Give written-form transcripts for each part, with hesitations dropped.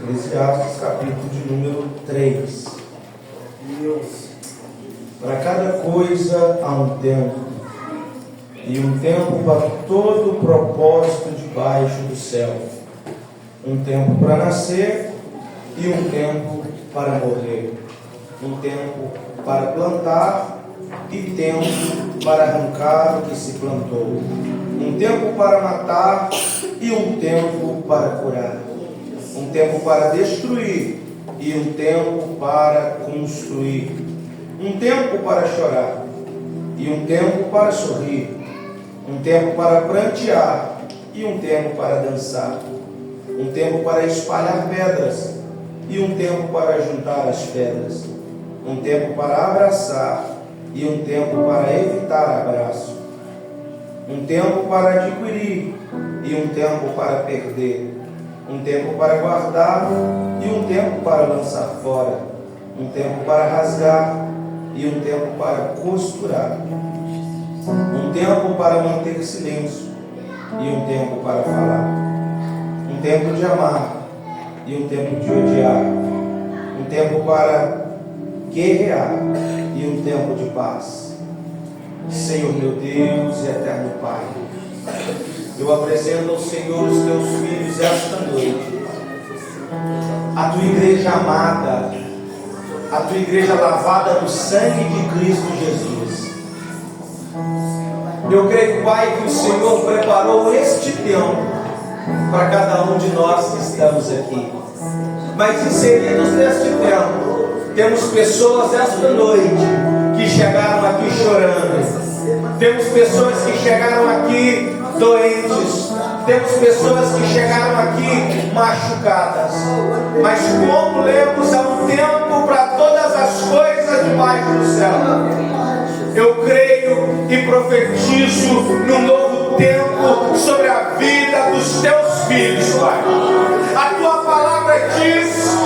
Eclesiastes, capítulo de número 3. Para cada coisa há um tempo, e um tempo para todo o propósito debaixo do céu. Um tempo para nascer e um tempo para morrer. Um tempo para plantar e tempo para arrancar o que se plantou. Um tempo para matar e um tempo para curar. Um tempo para destruir e um tempo para construir. Um tempo para chorar e um tempo para sorrir. Um tempo para prantear e um tempo para dançar. Um tempo para espalhar pedras e um tempo para juntar as pedras. Um tempo para abraçar e um tempo para evitar abraço. Um tempo para adquirir e um tempo para perder. Um tempo para guardar e um tempo para lançar fora. Um tempo para rasgar e um tempo para costurar. Um tempo para manter silêncio e um tempo para falar. Um tempo de amar e um tempo de odiar. Um tempo para guerrear e um tempo de paz. Senhor meu Deus e eterno Pai, eu apresento ao Senhor os teus filhos esta noite, a tua igreja amada, a tua igreja lavada no sangue de Cristo Jesus. Eu creio, Pai, que o Senhor preparou este tempo para cada um de nós que estamos aqui. Mas inseridos neste tempo, temos pessoas esta noite que chegaram aqui chorando. Temos pessoas que chegaram aqui doentes. Temos pessoas que chegaram aqui machucadas. Mas como lemos, há um tempo para todas as coisas debaixo do céu. Eu creio e profetizo num novo tempo sobre a vida dos teus filhos, Pai. A tua palavra diz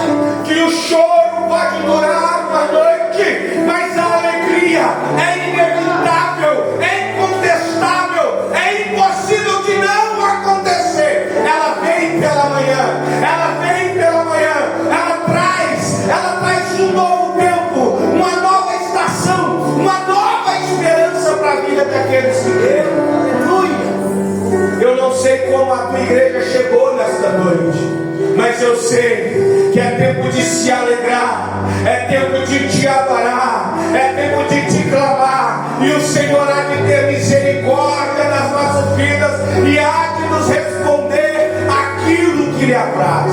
que o choro pode durar uma noite, mas a alegria é inevitável, é incontestável, é impossível de não acontecer. Ela vem pela manhã, ela traz um novo tempo, uma nova estação, uma nova esperança para a vida daqueles que creem. Aleluia! Eu não sei como a tua igreja chegou nesta noite, mas eu sei que é tempo de se alegrar, é tempo de te adorar, é tempo de te clamar, e o Senhor há de ter misericórdia das nossas vidas e há de nos responder aquilo que lhe apraz.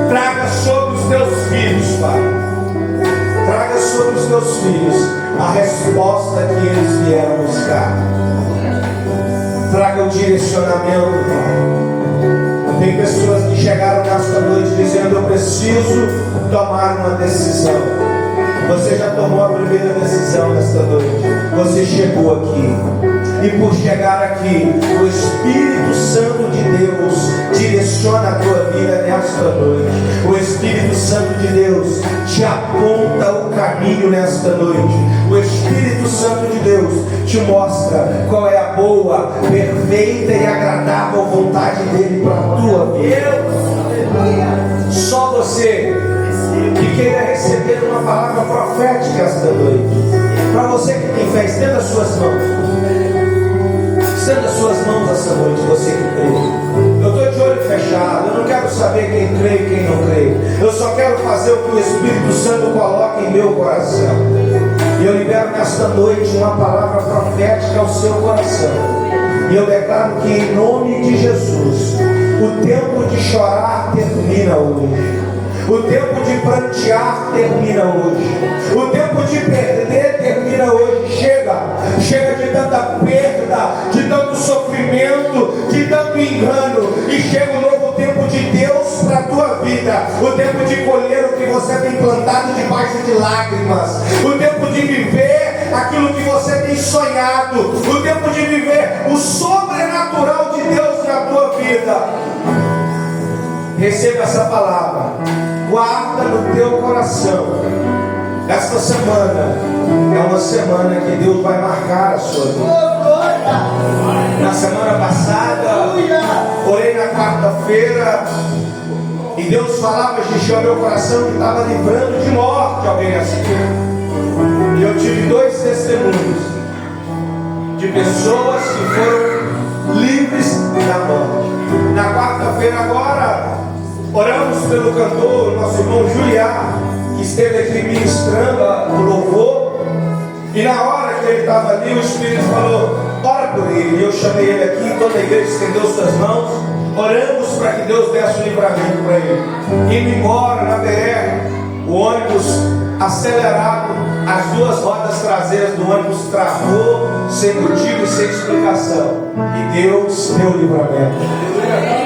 Traga sobre os teus filhos, Pai, traga sobre os teus filhos a resposta que eles vieram buscar. Traga o direcionamento, Pai. Tem pessoas que chegaram nesta noite dizendo: eu preciso tomar uma decisão. Você já tomou a primeira decisão nesta noite. Você chegou aqui, e por chegar aqui, o Espírito Santo de Deus direciona a tua vida nesta noite. O Espírito Santo de Deus te aponta o caminho nesta noite. O Espírito Santo de Deus te mostra qual é a boa, perfeita e agradável vontade dele para a tua vida. Só você que queira receber uma palavra profética esta noite. Para você que tem fé, estenda as suas mãos. Estenda as suas mãos essa noite, você que crê. Eu estou de olho fechado, eu não quero saber quem crê e quem não crê. Eu só quero fazer o que o Espírito Santo coloca em meu coração. E eu libero nesta noite uma palavra profética ao seu coração. E eu declaro que em nome de Jesus, o tempo de chorar termina hoje. O tempo de prantear termina hoje. O tempo de perder termina hoje. Chega de tanta perda, de tanto sofrimento, de tanto engano. E chega um novo tempo de Deus para a tua vida. O tempo de colher o que você tem plantado debaixo de lágrimas. O tempo de viver aquilo que você tem sonhado. O tempo de viver o sobrenatural de Deus na tua vida. Receba essa palavra. Guarda no teu coração. Esta semana é uma semana que Deus vai marcar a sua vida. Na semana passada, orei na quarta-feira e Deus falava, encheu ao meu coração que estava livrando de morte alguém assim. E eu tive 2 testemunhos de pessoas que foram livres da morte. Na quarta-feira agora, oramos pelo cantor, nosso irmão Juliá, que esteve aqui ministrando o louvor. E na hora que ele estava ali, o Espírito falou, ora por ele. E eu chamei ele aqui, toda a igreja estendeu suas mãos. Oramos para que Deus desse um livramento para ele. Indo embora na BR, o ônibus acelerado, as 2 rodas traseiras do ônibus travou, sem motivo e sem explicação. E Deus deu o livramento.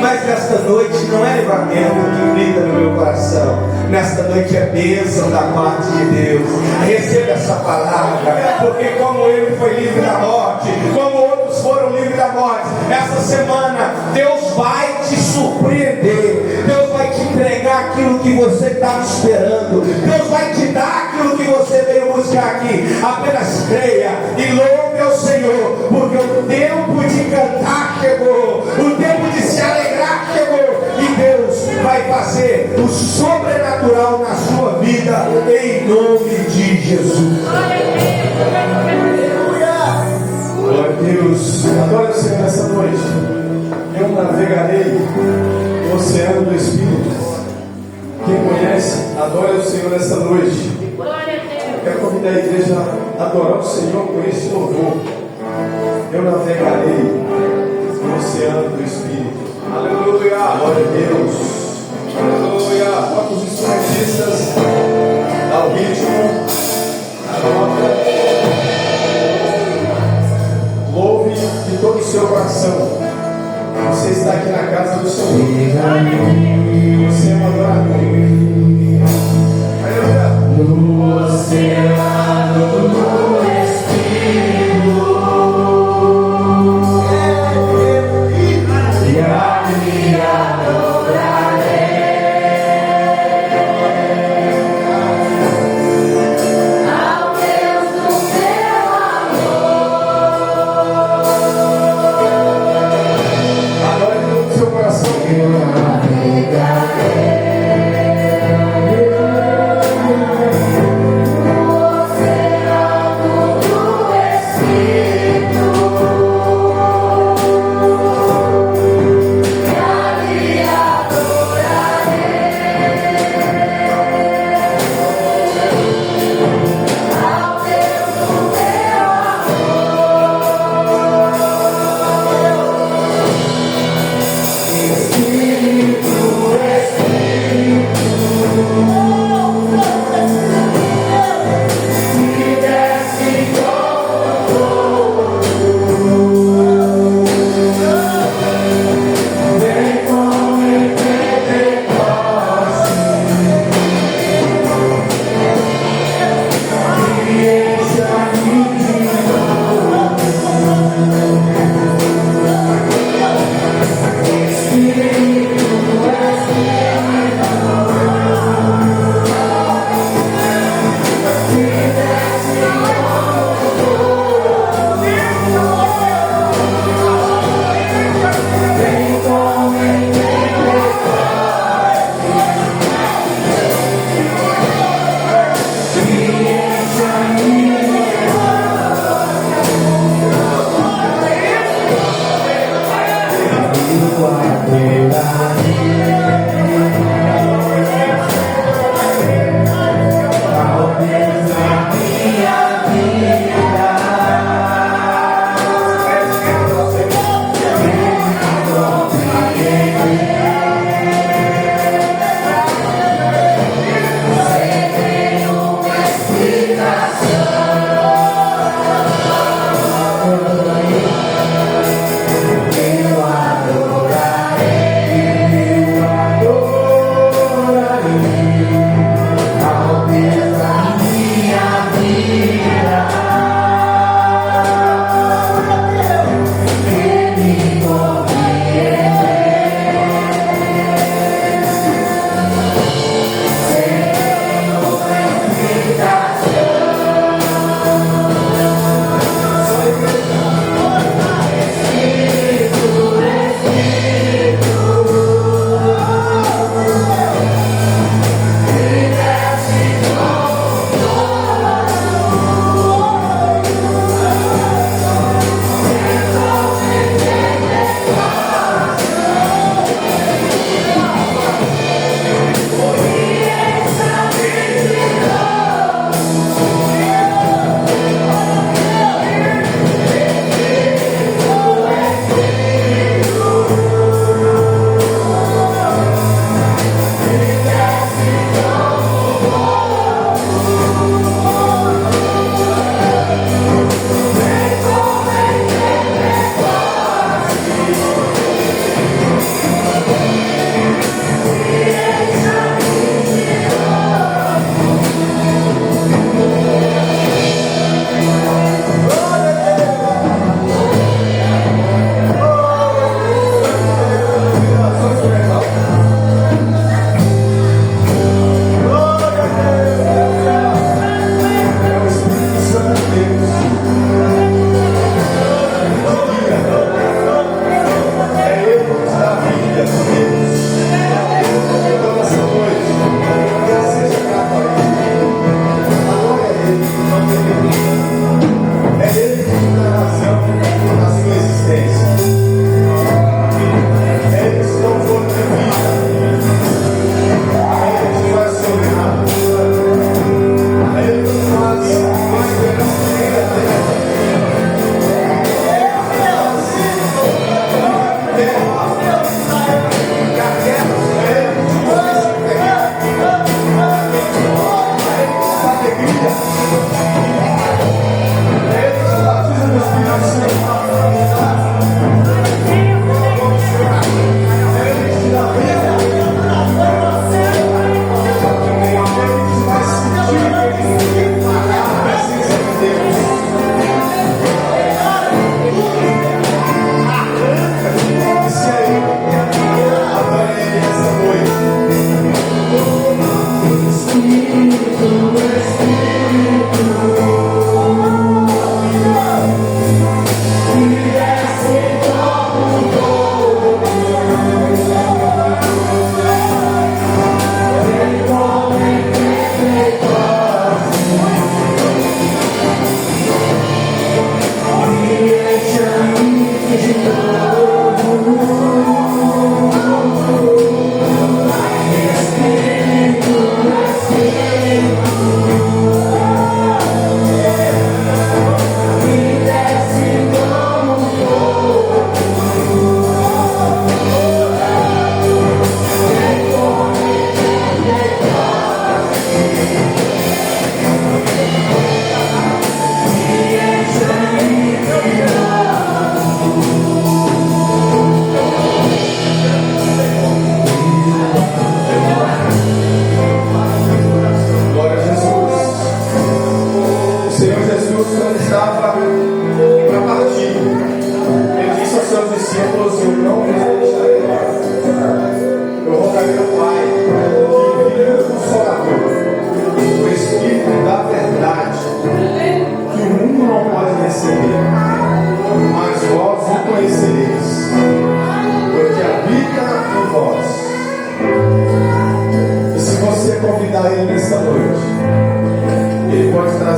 Mas nesta noite não é livramento que grita no meu coração. Nesta noite é bênção da parte de Deus. Receba essa palavra, porque como ele foi livre da morte, como outros foram livres da morte, essa semana Deus vai te surpreender. Deus vai te entregar aquilo que você estava esperando. Deus vai te dar aquilo que você veio buscar aqui. Apenas creia e louve ao Senhor, porque o tempo de cantar chegou, o tempo de se alegrar chegou, e Deus vai fazer o sobrenatural na sua vida, em nome de Jesus. Glória a Deus. Adore o Senhor nessa noite. Eu navegarei no oceano do Espírito. Quem conhece, adore o Senhor nessa noite. Quero convidar a igreja a adorar o Senhor com esse louvor. Eu navegarei no oceano do Espírito. Aleluia! Glória a Deus! Aleluia! Toca os instrumentistas ao ritmo, a nota. Louve de todo o seu coração. Você está aqui na casa do Senhor. Você é um adorador. Aleluia! No oceano do Espírito, e ali adorarei ao Deus do meu amor. Adore no seu coração.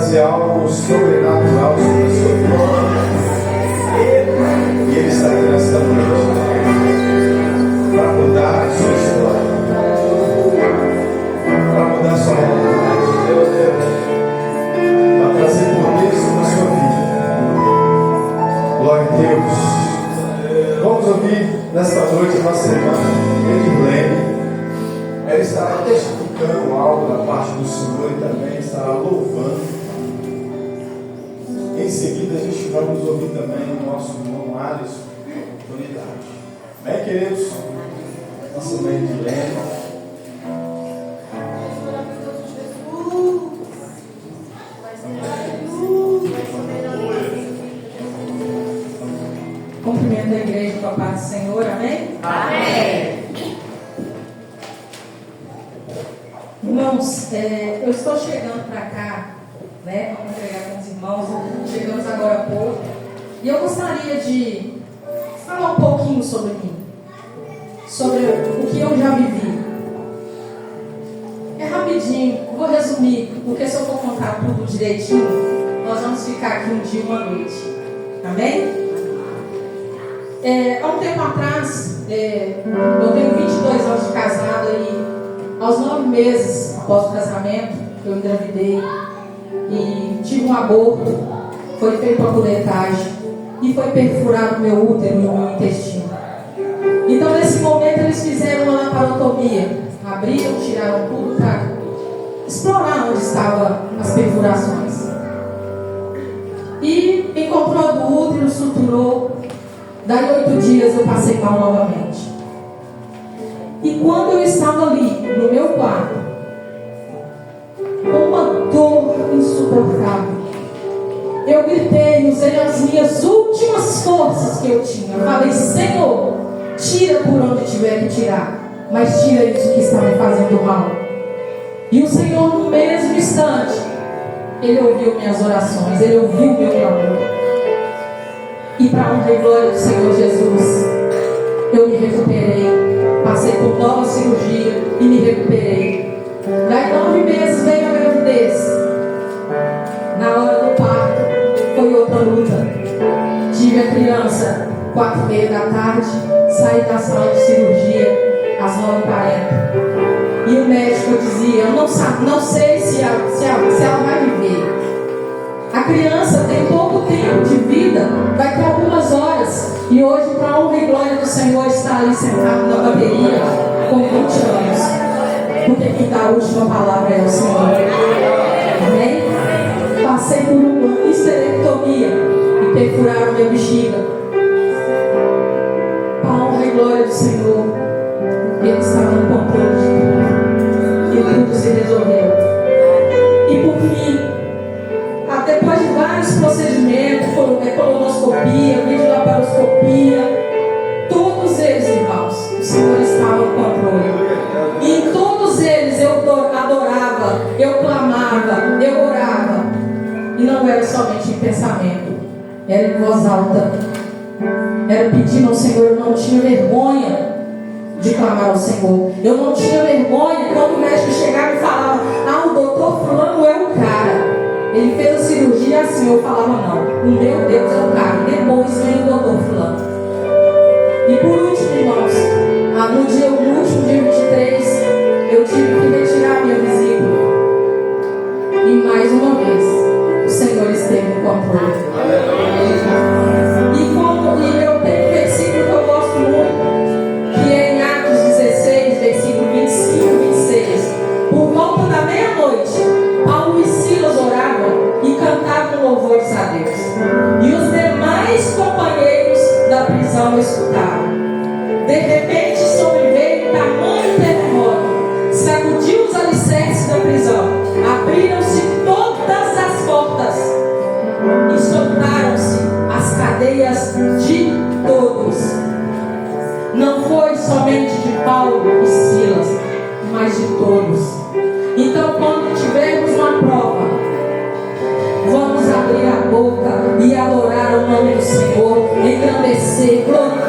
fazer algo sobrenatural sobre a sua vida. E Ele está aqui nesta noite para mudar a sua história, para mudar a sua realidade, para trazer poder sobre a sua vida. Glória a Deus. Vamos ouvir nesta noite a nossa irmã Edilene. Ela estará testificando algo da parte do Senhor e também estará louvando. Em seguida a gente vamos ouvir também o nosso irmão Alisson, unidade. Bem, queridos, nossa irmã Edilene. Cumprimento a igreja com a paz do Senhor, amém? Amém. Irmãos, eu estou chegando para cá, né, para congregar com os irmãos, chegamos agora há pouco, e eu gostaria de falar um pouquinho sobre mim, sobre o que eu já vivi. É rapidinho, vou resumir, porque se eu for contar tudo direitinho, nós vamos ficar aqui um dia e uma noite, amém? Há um tempo atrás, eu tenho 22 anos de casado e aos 9 meses após o casamento, eu engravidei e tive um aborto, foi feita a curetagem e foi perfurado o meu útero e o meu intestino. Então nesse momento eles fizeram uma laparotomia, abriram, tiraram tudo para explorar onde estavam as perfurações. E encontrou do útero, suturou. Daí 8 dias eu passei mal novamente. E quando eu estava ali, no meu quarto, com uma dor insuportável, eu gritei, usei as minhas últimas forças que eu tinha. Falei, Senhor, tira por onde tiver que tirar, mas tira isso que está me fazendo mal. E o Senhor, no mesmo instante, Ele ouviu minhas orações, Ele ouviu meu clamor. E para a honra e glória do Senhor Jesus, eu me recuperei, passei por nova cirurgia e me recuperei. Daí 9 meses veio a gravidez. Na hora do parto foi outra luta. Tive a criança 4h30 da tarde, saí da sala de cirurgia às 9h40. E o médico dizia, eu não sei se ela vai viver. A criança tem pouco tempo de vida, daqui a algumas horas. E hoje, para a honra e glória do Senhor, está ali sentado na bateria com 20 anos. Porque quem dá a última palavra é o Senhor. Amém? Passei por uma histerectomia e perfuraram minha bexiga. Para a honra e glória do Senhor, Ele está no controle de tudo. E tudo se resolveu. E por fim, depois de vários procedimentos, colonoscopia, videolaparoscopia, todos eles, irmãos, o Senhor estava no controle. E em todos eles eu adorava, eu clamava, eu orava. E não era somente em pensamento, era em voz alta. Era pedindo ao Senhor, eu não tinha vergonha de clamar ao Senhor. Eu não tinha vergonha quando o médico chegava e falava, o doutor fulano é o cara. Ele fez a cirurgia assim, eu falava não. O meu Deus é o cara. Depois vem o doutor fulano. E por último, irmãos, no último dia 23, eu tive que retirar minha vesícula. E mais uma vez, o Senhor esteve no controle. E eu tenho um versículo que eu gosto muito, que é em Atos 16, versículo 25 e 26. Por volta da meia-noite, Paulo e Silas oravam e cantavam louvores a Deus. E os demais companheiros da prisão escutaram. De repente sobreveio tamanho terremoto, sacudiu os alicerces da prisão, abriram-se todas as portas e soltaram-se as cadeias de todos. Não foi somente de Paulo e Silas, mas de todos. Então, quando tivermos uma prova, vamos abrir a boca e adorar o nome do Senhor, engrandecer, glorificar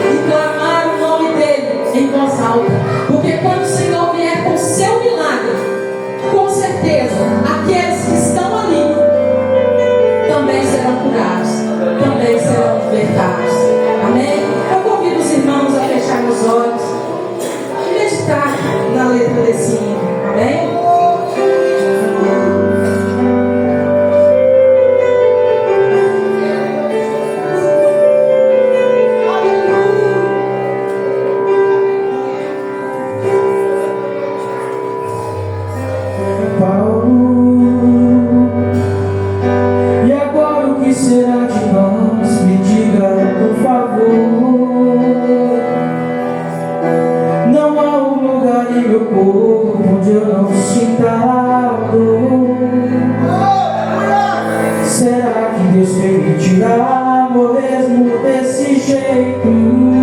e clamar o nome dele em voz alta. Porque quando o Senhor vier com o seu milagre, com certeza experimentados. Amém? Eu convido os irmãos a fecharem os olhos e meditar na letra desse hino. Amém? Será de nós? Me diga, por favor. Não há um lugar em meu corpo onde eu não sinta a dor. Será que Deus permitirá mesmo desse jeito?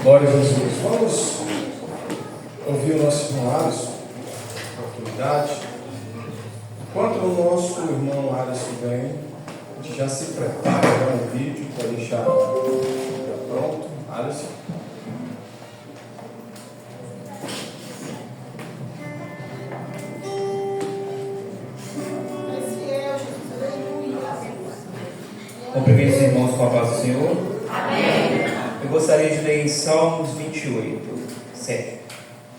Glória a Jesus. Vamos ouvir o nosso irmão Alisson, oportunidade. Enquanto o nosso irmão Alisson vem, a gente já se prepara para um vídeo para deixar pronto. Alisson. Cumprimento os irmãos com a paz do Senhor. Amém. Eu gostaria de ler em Salmos 28, 7.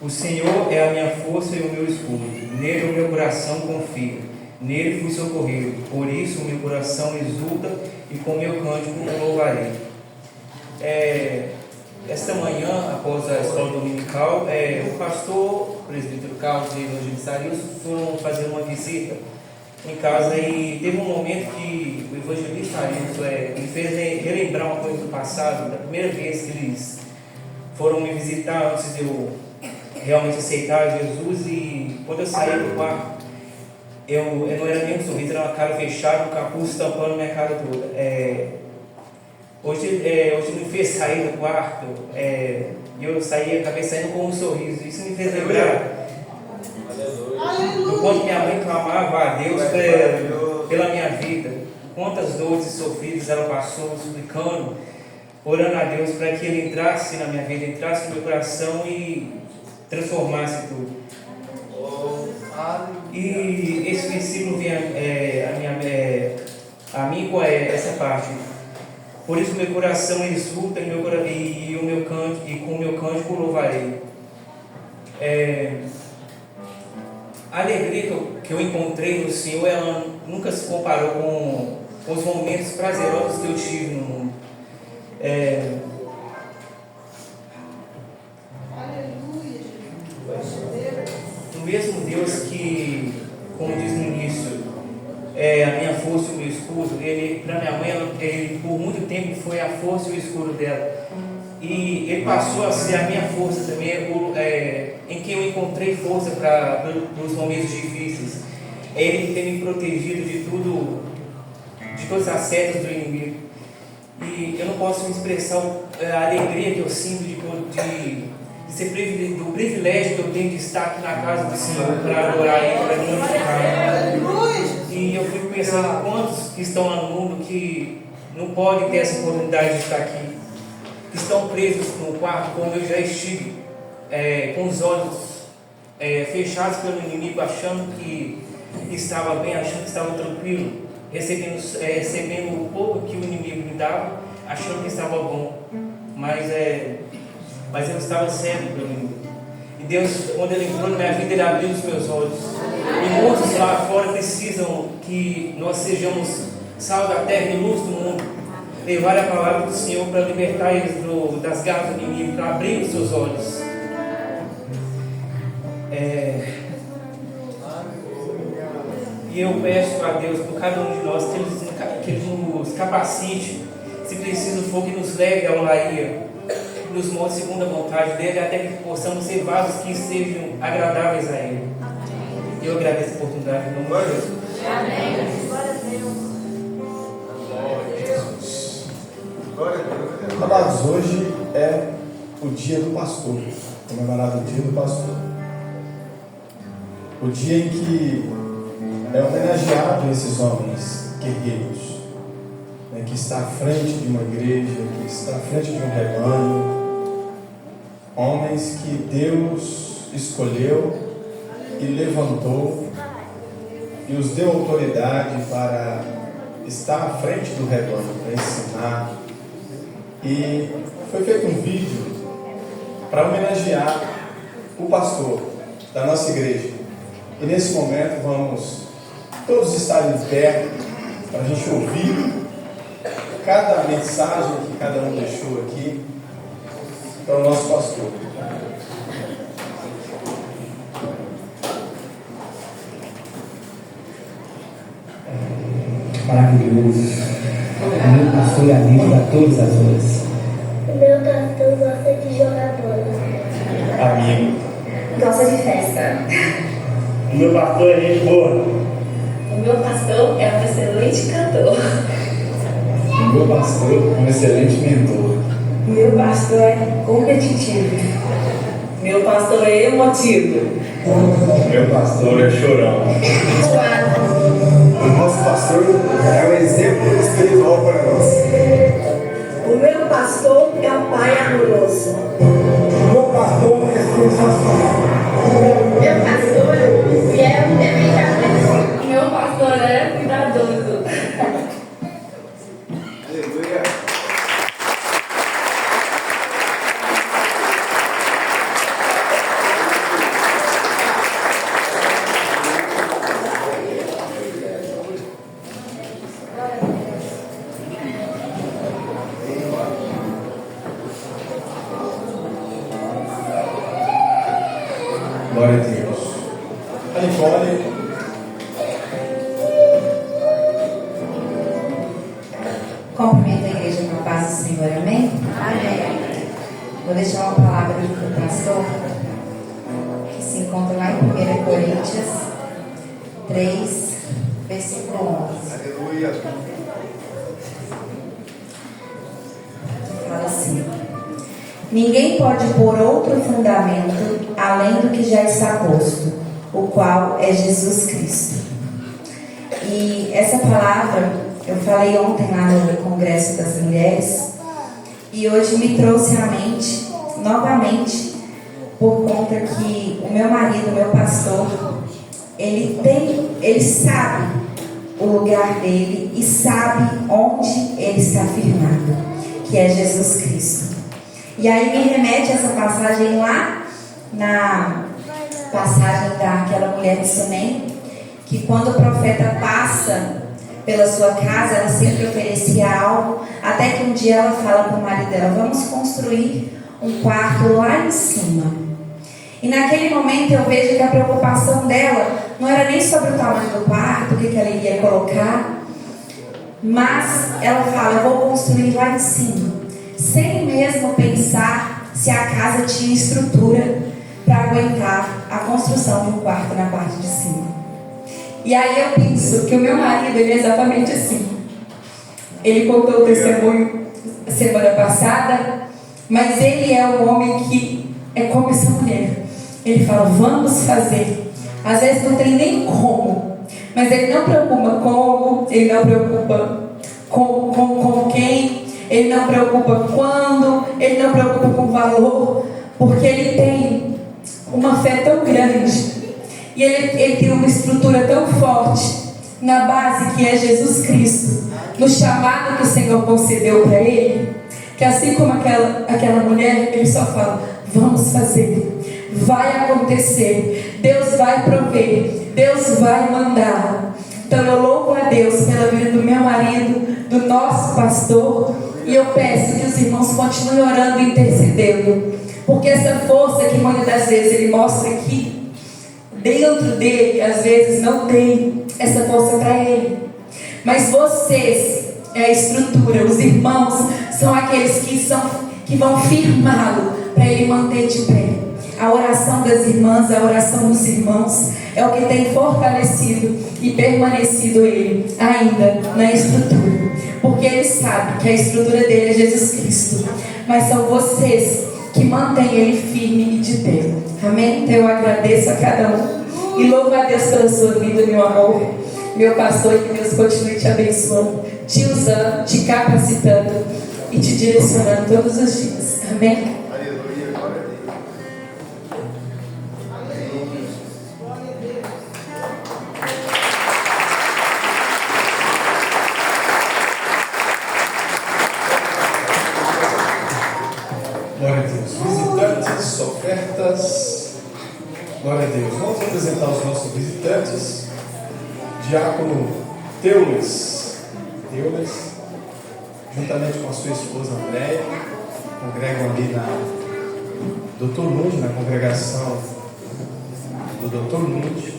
O Senhor é a minha força e o meu escudo. Nele o meu coração confia. Nele fui socorrido. Por isso o meu coração exulta e com meu cântico o louvarei. Esta manhã, após a escola dominical, o pastor, o presbítero Carlos e o evangelista Arilson foram fazer uma visita em casa e teve um momento que o evangelista Arilson me fez relembrar uma coisa do passado, da primeira vez que eles foram me visitar antes de eu realmente aceitar Jesus. E quando eu saí do quarto, eu não era nem um sorriso, era uma cara fechada, um capuz tampando minha cara toda. Hoje me fez sair do quarto e eu acabei saindo com um sorriso. Isso me fez lembrar do quanto minha mãe clamava a Deus pela minha vida, quantas dores e sofridos ela passou, suplicando, orando a Deus para que Ele entrasse na minha vida, entrasse no meu coração e transformasse tudo. E esse versículo vem a mim com essa parte. Por isso meu coração exulta e com o meu cântico louvarei. A alegria que eu encontrei no Senhor, ela nunca se comparou com os momentos prazerosos que eu tive no mundo. O mesmo Deus que, como diz no início, a minha força e o meu escudo, Ele, para minha mãe, ele por muito tempo foi a força e o escudo dela. E Ele passou a ser a minha força também, em quem eu encontrei força para os momentos difíceis. É Ele que tem me protegido de tudo, de todas as setas do inimigo. E eu não posso expressar a alegria que eu sinto do privilégio que eu tenho de estar aqui na casa do Senhor para adorar Ele, para glorificar. E eu fico pensando quantos que estão lá no mundo que não podem ter essa oportunidade de estar aqui, que estão presos no quarto, como eu já estive, com os olhos fechados pelo inimigo, achando que estava bem, achando que estava tranquilo, recebendo o pouco que o inimigo me dava, achando que estava bom, mas eu estava cego pelo inimigo. E Deus, quando Ele entrou na minha vida, Ele abriu os meus olhos. E muitos lá fora precisam que nós sejamos sal da terra e luz do mundo, levar a palavra do Senhor para libertar eles das garras do inimigo, para abrir os seus olhos. E eu peço a Deus por cada um de nós que Ele nos capacite, se preciso for, que nos leve ao laia, nos molde segundo a vontade dEle, até que possamos ser vasos que sejam agradáveis a Ele. E eu agradeço a oportunidade, em nome de Jesus. Amém. Glória a Deus. Amados, hoje é o dia do pastor, comemorado o dia do pastor. O dia em que é homenageado esses homens guerreiros, que está à frente de uma igreja, que está à frente de um rebanho, homens que Deus escolheu e levantou e os deu autoridade para estar à frente do rebanho, para ensinar. E foi feito um vídeo para homenagear o pastor da nossa igreja. E nesse momento vamos todos estar em pé para a gente ouvir cada mensagem que cada um deixou aqui para o nosso pastor. Maravilhoso. Meu pastor é amigo a todas as horas. O meu pastor gosta de jogar bola. Amigo. Gosta de festa. O meu pastor é gente boa. O meu pastor é um excelente cantor. O meu pastor é um excelente mentor. Meu pastor é competitivo. Meu pastor é emotivo. Meu pastor é chorão. O nosso pastor é um exemplo espiritual para nós. O meu pastor é um pai amoroso. O meu pastor é sensacional. Meu pastor é fiel e temente. Meu pastor é cuidadoso. Aleluia. Glória a Deus. A Nicole. Cumprimento a igreja com a paz do Senhor, amém? Amém. Vou deixar uma palavra para o pastor, que se encontra lá em 1 Coríntios 3, versículo 11. Aleluia. Fala assim: ninguém pode pôr outro fundamento além do que já está posto, o qual é Jesus Cristo. E essa palavra eu falei ontem lá no Congresso das Mulheres, e hoje me trouxe à mente novamente, por conta que o meu marido, meu pastor, ele sabe o lugar dele e sabe onde ele está firmado, que é Jesus Cristo. E aí me remete essa passagem lá na passagem daquela mulher de Sunem, que quando o profeta passa pela sua casa, ela sempre oferecia algo, até que um dia ela fala para o marido dela: vamos construir um quarto lá em cima. E naquele momento eu vejo que a preocupação dela não era nem sobre o tamanho do quarto, o que ela iria colocar, mas ela fala: eu vou construir lá em cima, sem mesmo pensar se a casa tinha estrutura para aguentar a construção de um quarto na parte de cima. E aí eu penso que o meu marido, ele é exatamente assim. Ele contou o testemunho semana passada, mas ele é um homem que é como essa mulher. Ele fala: vamos fazer. Às vezes não tem nem como, mas ele não preocupa como, ele não preocupa com quem, ele não preocupa quando, ele não preocupa com o valor, porque ele tem uma fé tão grande. E ele tem uma estrutura tão forte na base que é Jesus Cristo, no chamado que o Senhor concedeu para ele, que assim como aquela mulher, ele só fala: vamos fazer, vai acontecer, Deus vai prover, Deus vai mandar. Então eu louvo a Deus pela vida do meu marido, do nosso pastor, e eu peço que os irmãos continuem orando e intercedendo, porque essa força que muitas das vezes ele mostra aqui, dentro dele, às vezes não tem essa força para ele. Mas vocês é a estrutura, os irmãos são aqueles que vão firmá-lo para ele manter de pé. A oração das irmãs, a oração dos irmãos é o que tem fortalecido e permanecido ele ainda na estrutura, porque ele sabe que a estrutura dele é Jesus Cristo, mas são vocês que mantém ele firme e de pé. Amém? Então eu agradeço a cada um e louvo a Deus pela sua vida, meu amor, meu pastor, e que Deus continue te abençoando, te usando, te capacitando e te direcionando todos os dias. Amém? Aleluia, glória a Deus. Glória a Deus. Visitantes, ofertas. Glória a Deus. Vamos apresentar os nossos visitantes. Diácono Teules, juntamente com a sua esposa Andréia, congregam ali na Dr. Lund, na congregação do Dr. Lund.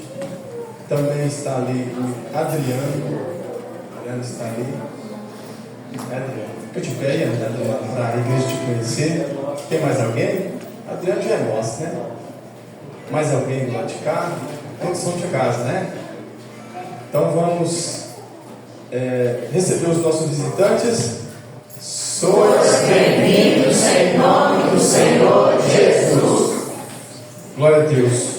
Também está ali o Adriano está ali. Adriano, fica de pé, Adriano, para a igreja te conhecer. Tem mais alguém? Adriano já é nosso, né? Mais alguém do lado de cá? Todos são de casa, né? Então vamos receber os nossos visitantes. Sois bem-vindos em nome do Senhor Jesus. Glória a Deus.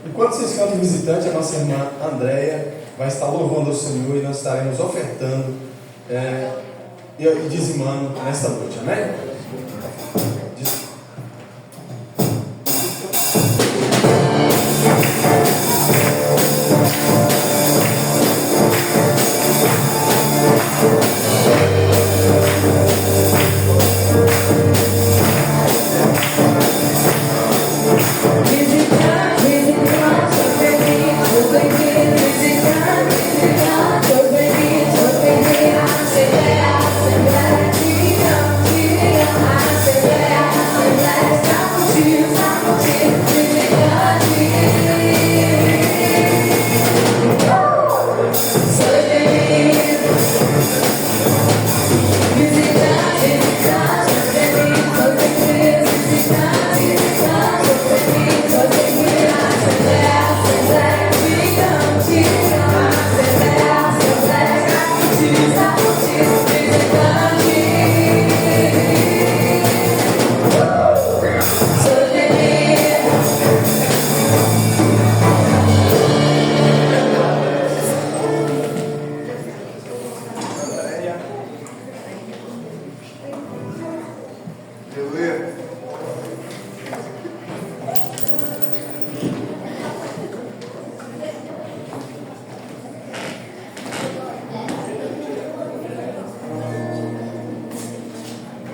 Enquanto vocês cantam visitante, a nossa irmã Andréia vai estar louvando ao Senhor e nós estaremos ofertando e dizimando nesta noite, amém?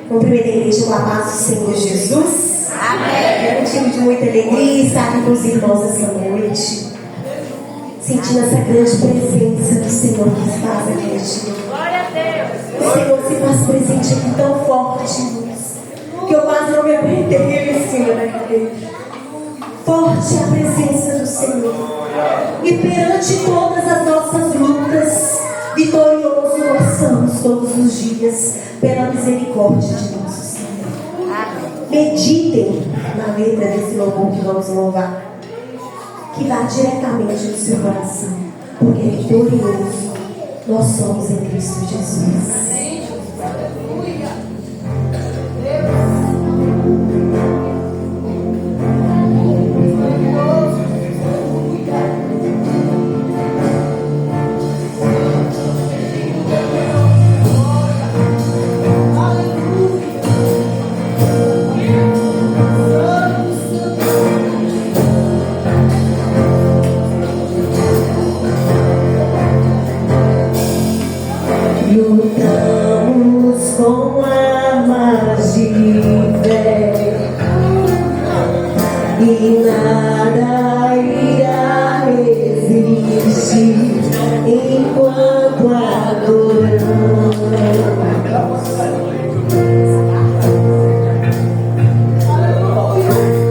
Cumprimento a igreja com a paz do Senhor Jesus. Amém. É motivo de muita alegria estar aqui com os irmãos essa noite, sentindo essa grande presença do Senhor que se faz aqui neste lugar. Glória a Deus. O Senhor se faz presente aqui tão forte, irmãos, que eu quase não me aguentei ele em cima da cadeira. Forte a presença do Senhor. E perante todas as nossas lutas, vitorioso nós somos todos os dias, pela misericórdia de nosso Senhor. Meditem na letra desse louvor que vamos louvar, que vá diretamente do seu coração, porque vitorioso nós somos em Cristo Jesus. Lutamos com armas de fé e nada irá resistir enquanto adoramos.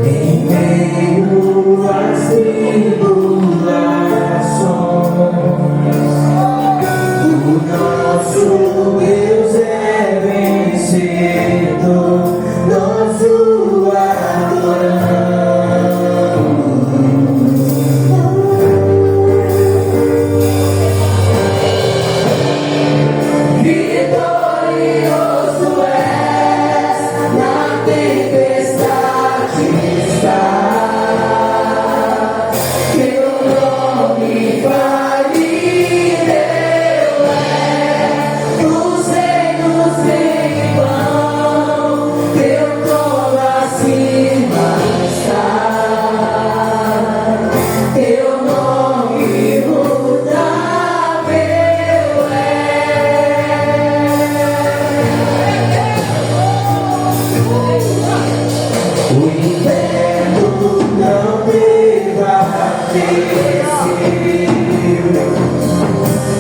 Em meio às tribulações, nosso Deus é vencedor, nós o adoramos. Vitorioso és, na tempestade está, teu nome vale.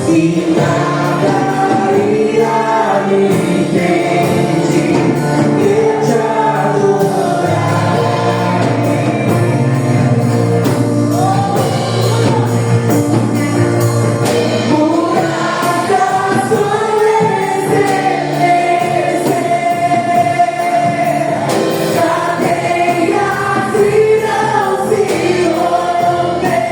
E nada irá me impedir de te adorar. Muralhas vão estremecer, cadeias irão se romper.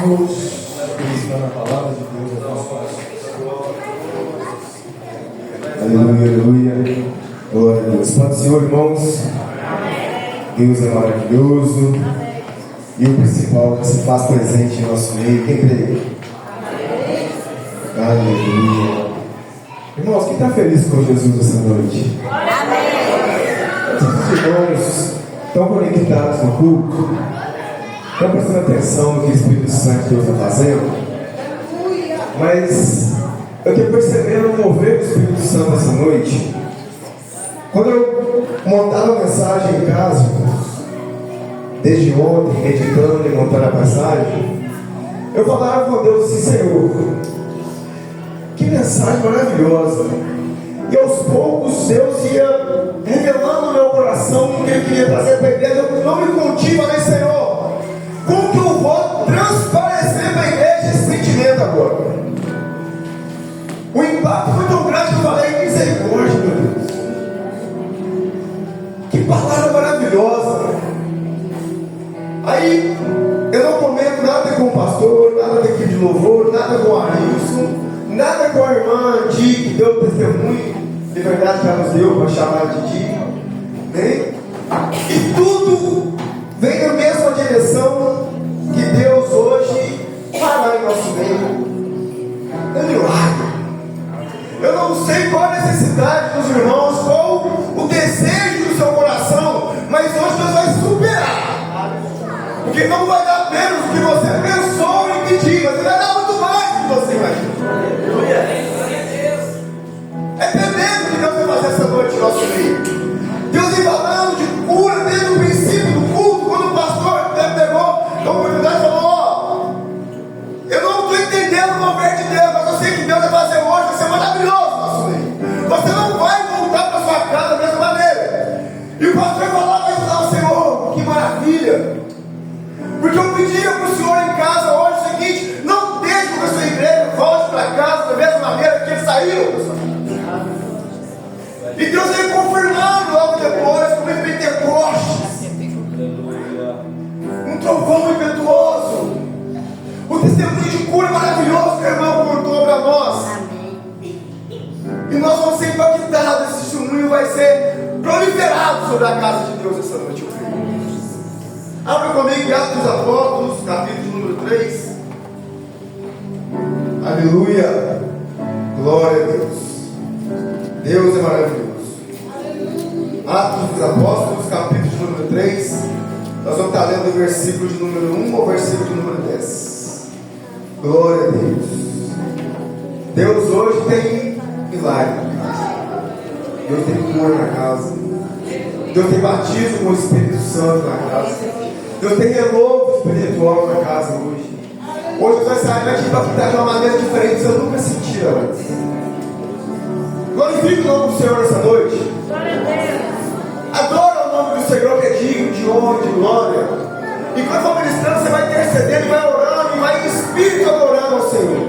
Vamos ministrar a palavra de Deus ao nosso coração. Aleluia, aleluia. Glória a Deus. Pai do Senhor, irmãos. Deus é maravilhoso. E o principal que se faz presente em nosso meio. Quem crê? Aleluia. Irmãos, quem está feliz com Jesus essa noite? Os irmãos estão conectados no culto? Estão prestando atenção no que o Espírito Santo de Deus está fazendo? Mas eu estou percebendo o mover do Espírito Santo essa noite. Quando eu montava a mensagem em casa, desde ontem, meditando e montando a passagem, eu falava com Deus assim: Senhor, que mensagem maravilhosa. E aos poucos Deus ia revelando no meu coração o que Ele queria trazer para a igreja. Eu não me contive, falei: Senhor, como que eu vou transparecer para a igreja esse sentimento agora? O impacto foi tão grande que eu falei: misericórdia, meu Deus. Que palavra maravilhosa. Aí, eu não comento nada com o pastor, nada da equipe de louvor, nada com a Arilson, nada com a irmã Di, que deu testemunho de verdade que ela nos deu para chamar de Di, né? E tudo vem na mesma direção que Deus hoje fará em nosso meio. É um milagre. Eu não sei qual a necessidade dos irmãos, qual o desejo do seu coração, mas hoje Deus vai superar. Porque não vai dar menos do que você pensou em pedir, mas Ele vai dar muito mais do que você imagina. É tremendo que Deus vai fazer essa noite no nosso meio. Deus vem falando de cura desde o princípio do culto, quando o pastor pegou a oportunidade e falou: ó, eu não estou entendendo o mover de Deus, mas eu sei que Deus vai fazer hoje, vai ser maravilhoso no nosso meio. Você não vai voltar para sua casa da mesma maneira. E o pastor falava e falava: Senhor, que maravilha. Porque eu pedia para o Senhor em casa hoje o seguinte: não deixe que a sua igreja volte para casa da mesma maneira que eles saíram. E Deus veio confirmando logo depois, como em Pentecostes, um trovão impetuoso, o testemunho de cura maravilhoso que o irmão contou para nós. E nós vamos ser impactados. Esse testemunho vai ser proliferado sobre a casa de Deus essa noite, eu creio. Abra comigo em Atos dos Apóstolos, capítulo número 3. Aleluia. Glória a Deus. Deus é maravilhoso. Atos dos Apóstolos, capítulo número 3. Nós vamos estar lendo o versículo de número 1 ao versículo de número 10. Glória a Deus. Deus hoje tem milagre na casa. Deus tem cura na casa. Deus tem batismo com o Espírito Santo na casa. Deus tem renovo espiritual na casa hoje. Hoje você vai sair daqui para ficar de uma maneira diferente que você nunca sentiu antes. Glorifique o nome do Senhor nessa noite. Adora o nome do Senhor, que é digno de honra e de glória. E quando for ministrando, você vai intercedendo, vai orando, e vai em espírito adorando ao Senhor.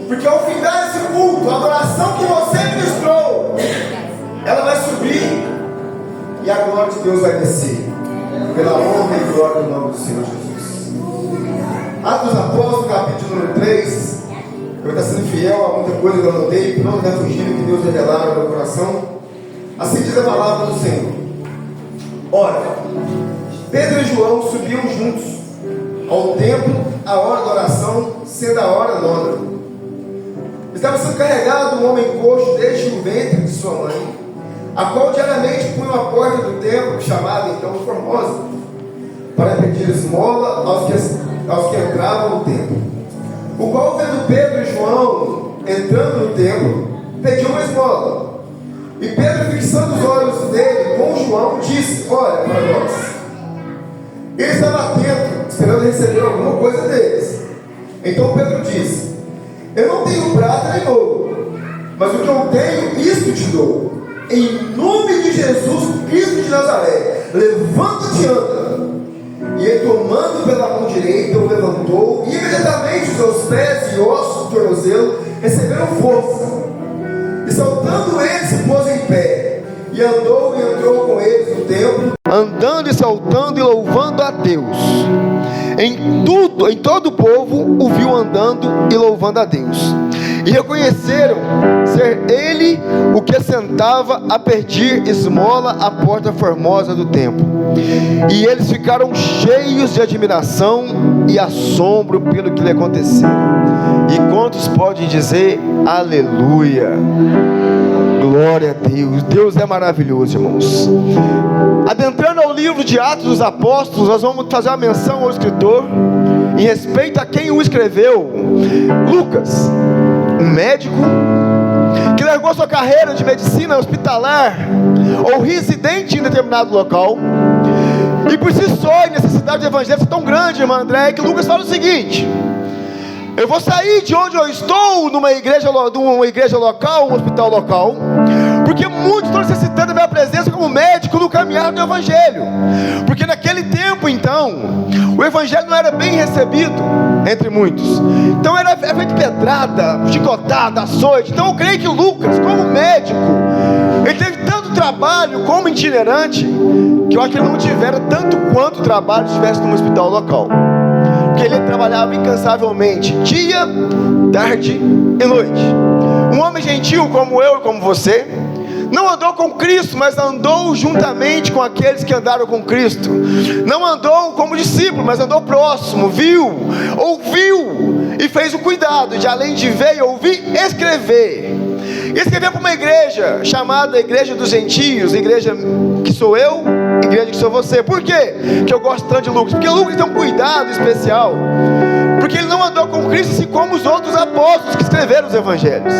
Porque ao final desse culto, a adoração que você ministrou, ela vai subir e a glória de Deus vai descer. Pela honra e glória do nome do Senhor Jesus. Atos dos Apóstolos, capítulo número 3. Eu estou sendo fiel a muita coisa que eu anotei, não está fugindo que Deus revelar no meu coração. Assim diz a palavra do Senhor. Ora, Pedro e João subiam juntos ao templo, a hora da oração, sendo a hora nona. Estava sendo carregado um homem coxo desde o ventre de sua mãe, a qual diariamente punha a porta do templo, chamada então Formosa, para pedir esmola aos que entravam no templo. O qual, vendo Pedro e João entrando no templo, pediu uma esmola. E Pedro, fixando os olhos dele com João, disse: olha para nós. Ele estava atento, esperando receber alguma coisa deles. Então Pedro disse: eu não tenho prata nem ouro, mas o que eu tenho, isto te dou. Em nome de Jesus Cristo de Nazaré, levanta-te e anda. E ele, tomando pela mão direita, o levantou, e imediatamente os seus pés e ossos do tornozelo receberam força. E saltando ele, se pôs em pé, e andou e entrou com eles no templo, andando e saltando e louvando a Deus. em todo o povo o viu andando e louvando a Deus. E reconheceram ser ele o que sentava a pedir esmola à porta formosa do templo. E eles ficaram cheios de admiração e assombro pelo que lhe aconteceu. E quantos podem dizer aleluia? Glória a Deus. Deus é maravilhoso, irmãos. Adentrando ao livro de Atos dos Apóstolos, nós vamos fazer uma menção ao escritor em respeito a quem o escreveu. Lucas, um médico que largou sua carreira de medicina hospitalar ou residente em determinado local, e por si só a necessidade do evangelho é tão grande, irmã André, que Lucas fala o seguinte: eu vou sair de onde eu estou, numa igreja local, um hospital local, porque muitos estão necessitando da minha presença como médico no caminhar do evangelho. Porque naquele tempo, então, o evangelho não era bem recebido entre muitos. Então era feito pedrada, chicotada, açoite. Então eu creio que Lucas, como médico, ele teve tanto trabalho como itinerante, que eu acho que ele não tivera tanto quanto trabalho se estivesse num hospital local. Porque ele trabalhava incansavelmente, dia, tarde e noite. Um homem gentil como eu e como você, não andou com Cristo, mas andou juntamente com aqueles que andaram com Cristo. Não andou como discípulo, mas andou próximo, viu, ouviu e fez o cuidado de, além de ver e ouvir, escrever. Escrever para uma igreja chamada Igreja dos Gentios, igreja que sou eu, igreja que sou você. Por quê que eu gosto tanto de Lucas? Porque Lucas tem um cuidado especial, porque ele não andou com Cristo assim como os outros apóstolos que escreveram os evangelhos,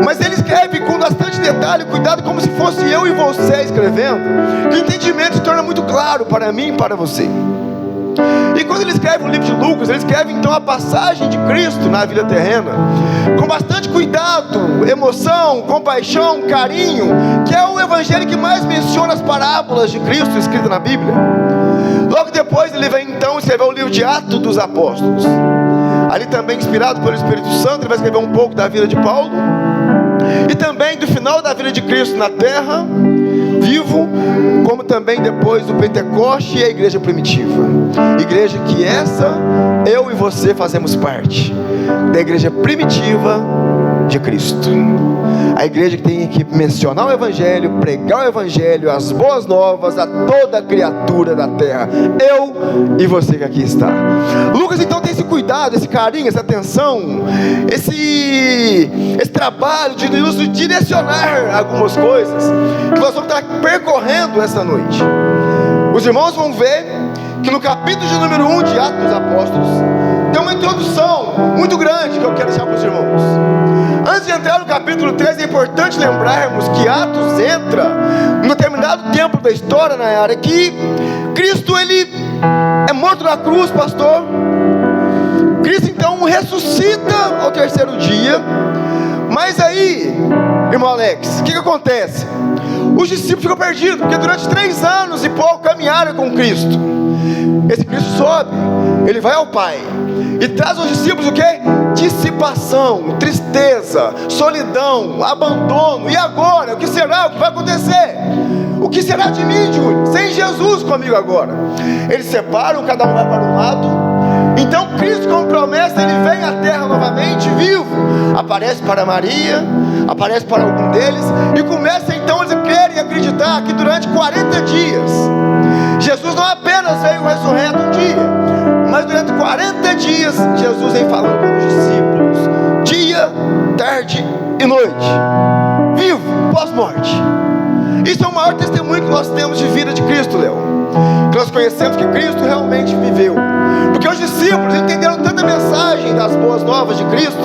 mas ele escreve com bastante detalhe, cuidado, como se fosse eu e você escrevendo, que o entendimento se torna muito claro para mim e para você. E quando ele escreve o livro de Lucas, ele escreve então a passagem de Cristo na vida terrena, com bastante cuidado, emoção, compaixão, carinho, que é o evangelho que mais menciona as parábolas de Cristo escritas na Bíblia. Logo depois ele vem então escrever o livro de Atos dos Apóstolos. Ali também inspirado pelo Espírito Santo, ele vai escrever um pouco da vida de Paulo, e também do final da vida de Cristo na terra, vivo, como também depois do Pentecoste e a igreja primitiva. Igreja que essa, eu e você fazemos parte da igreja primitiva de Cristo. A igreja que tem que mencionar o evangelho, pregar o evangelho, as boas novas a toda criatura da terra. Eu e você que aqui está. Lucas então tem esse cuidado, esse carinho, essa atenção, esse trabalho de nos direcionar algumas coisas que nós vamos estar percorrendo essa noite. Os irmãos vão ver que no capítulo de número 1 de Atos dos Apóstolos tem uma introdução muito grande que eu quero deixar para os irmãos. Antes de entrar no capítulo 3, é importante lembrarmos que Atos entra num determinado tempo da história, na área que Cristo ele é morto na cruz, pastor. Cristo então ressuscita ao terceiro dia. Mas aí, irmão Alex, o que acontece? Os discípulos ficam perdidos, porque durante 3 anos e pouco caminharam com Cristo. Esse Cristo sobe, ele vai ao Pai e traz aos discípulos o que? Dissipação, tristeza, solidão, abandono. E agora? O que será? O que vai acontecer? O que será de mim, Júlio? Sem Jesus comigo agora. Eles separam, cada um vai para um lado. Então Cristo, como promessa, ele vem à terra novamente, vivo. Aparece para Maria, aparece para algum deles, e começa então eles a crer e acreditar que durante 40 dias Jesus não apenas veio ressurreto um dia, mas durante 40 dias Jesus vem falando com os discípulos, dia, tarde e noite, vivo, pós-morte. Isso é o maior testemunho que nós temos de vida de Cristo, Léo, que nós conhecemos que Cristo realmente viveu. Porque os discípulos entenderam tanta mensagem das boas novas de Cristo,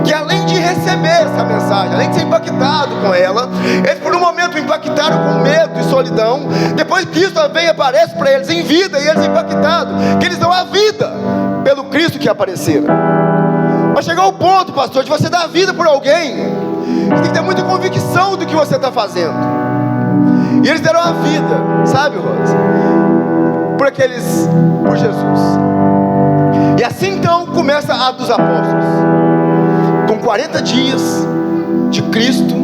que além de receber essa mensagem, além de ser impactado com ela, eles por um momento impactaram com medo e solidão. Depois Cristo vem e aparece para eles em vida, e eles impactados, que eles dão a vida pelo Cristo que apareceram. Mas chegou o ponto, pastor, de você dar a vida por alguém, você tem que ter muita convicção do que você está fazendo. E eles deram a vida, sabe, Rosa? Por Jesus. E assim então começa a Atos dos Apóstolos, com 40 dias de Cristo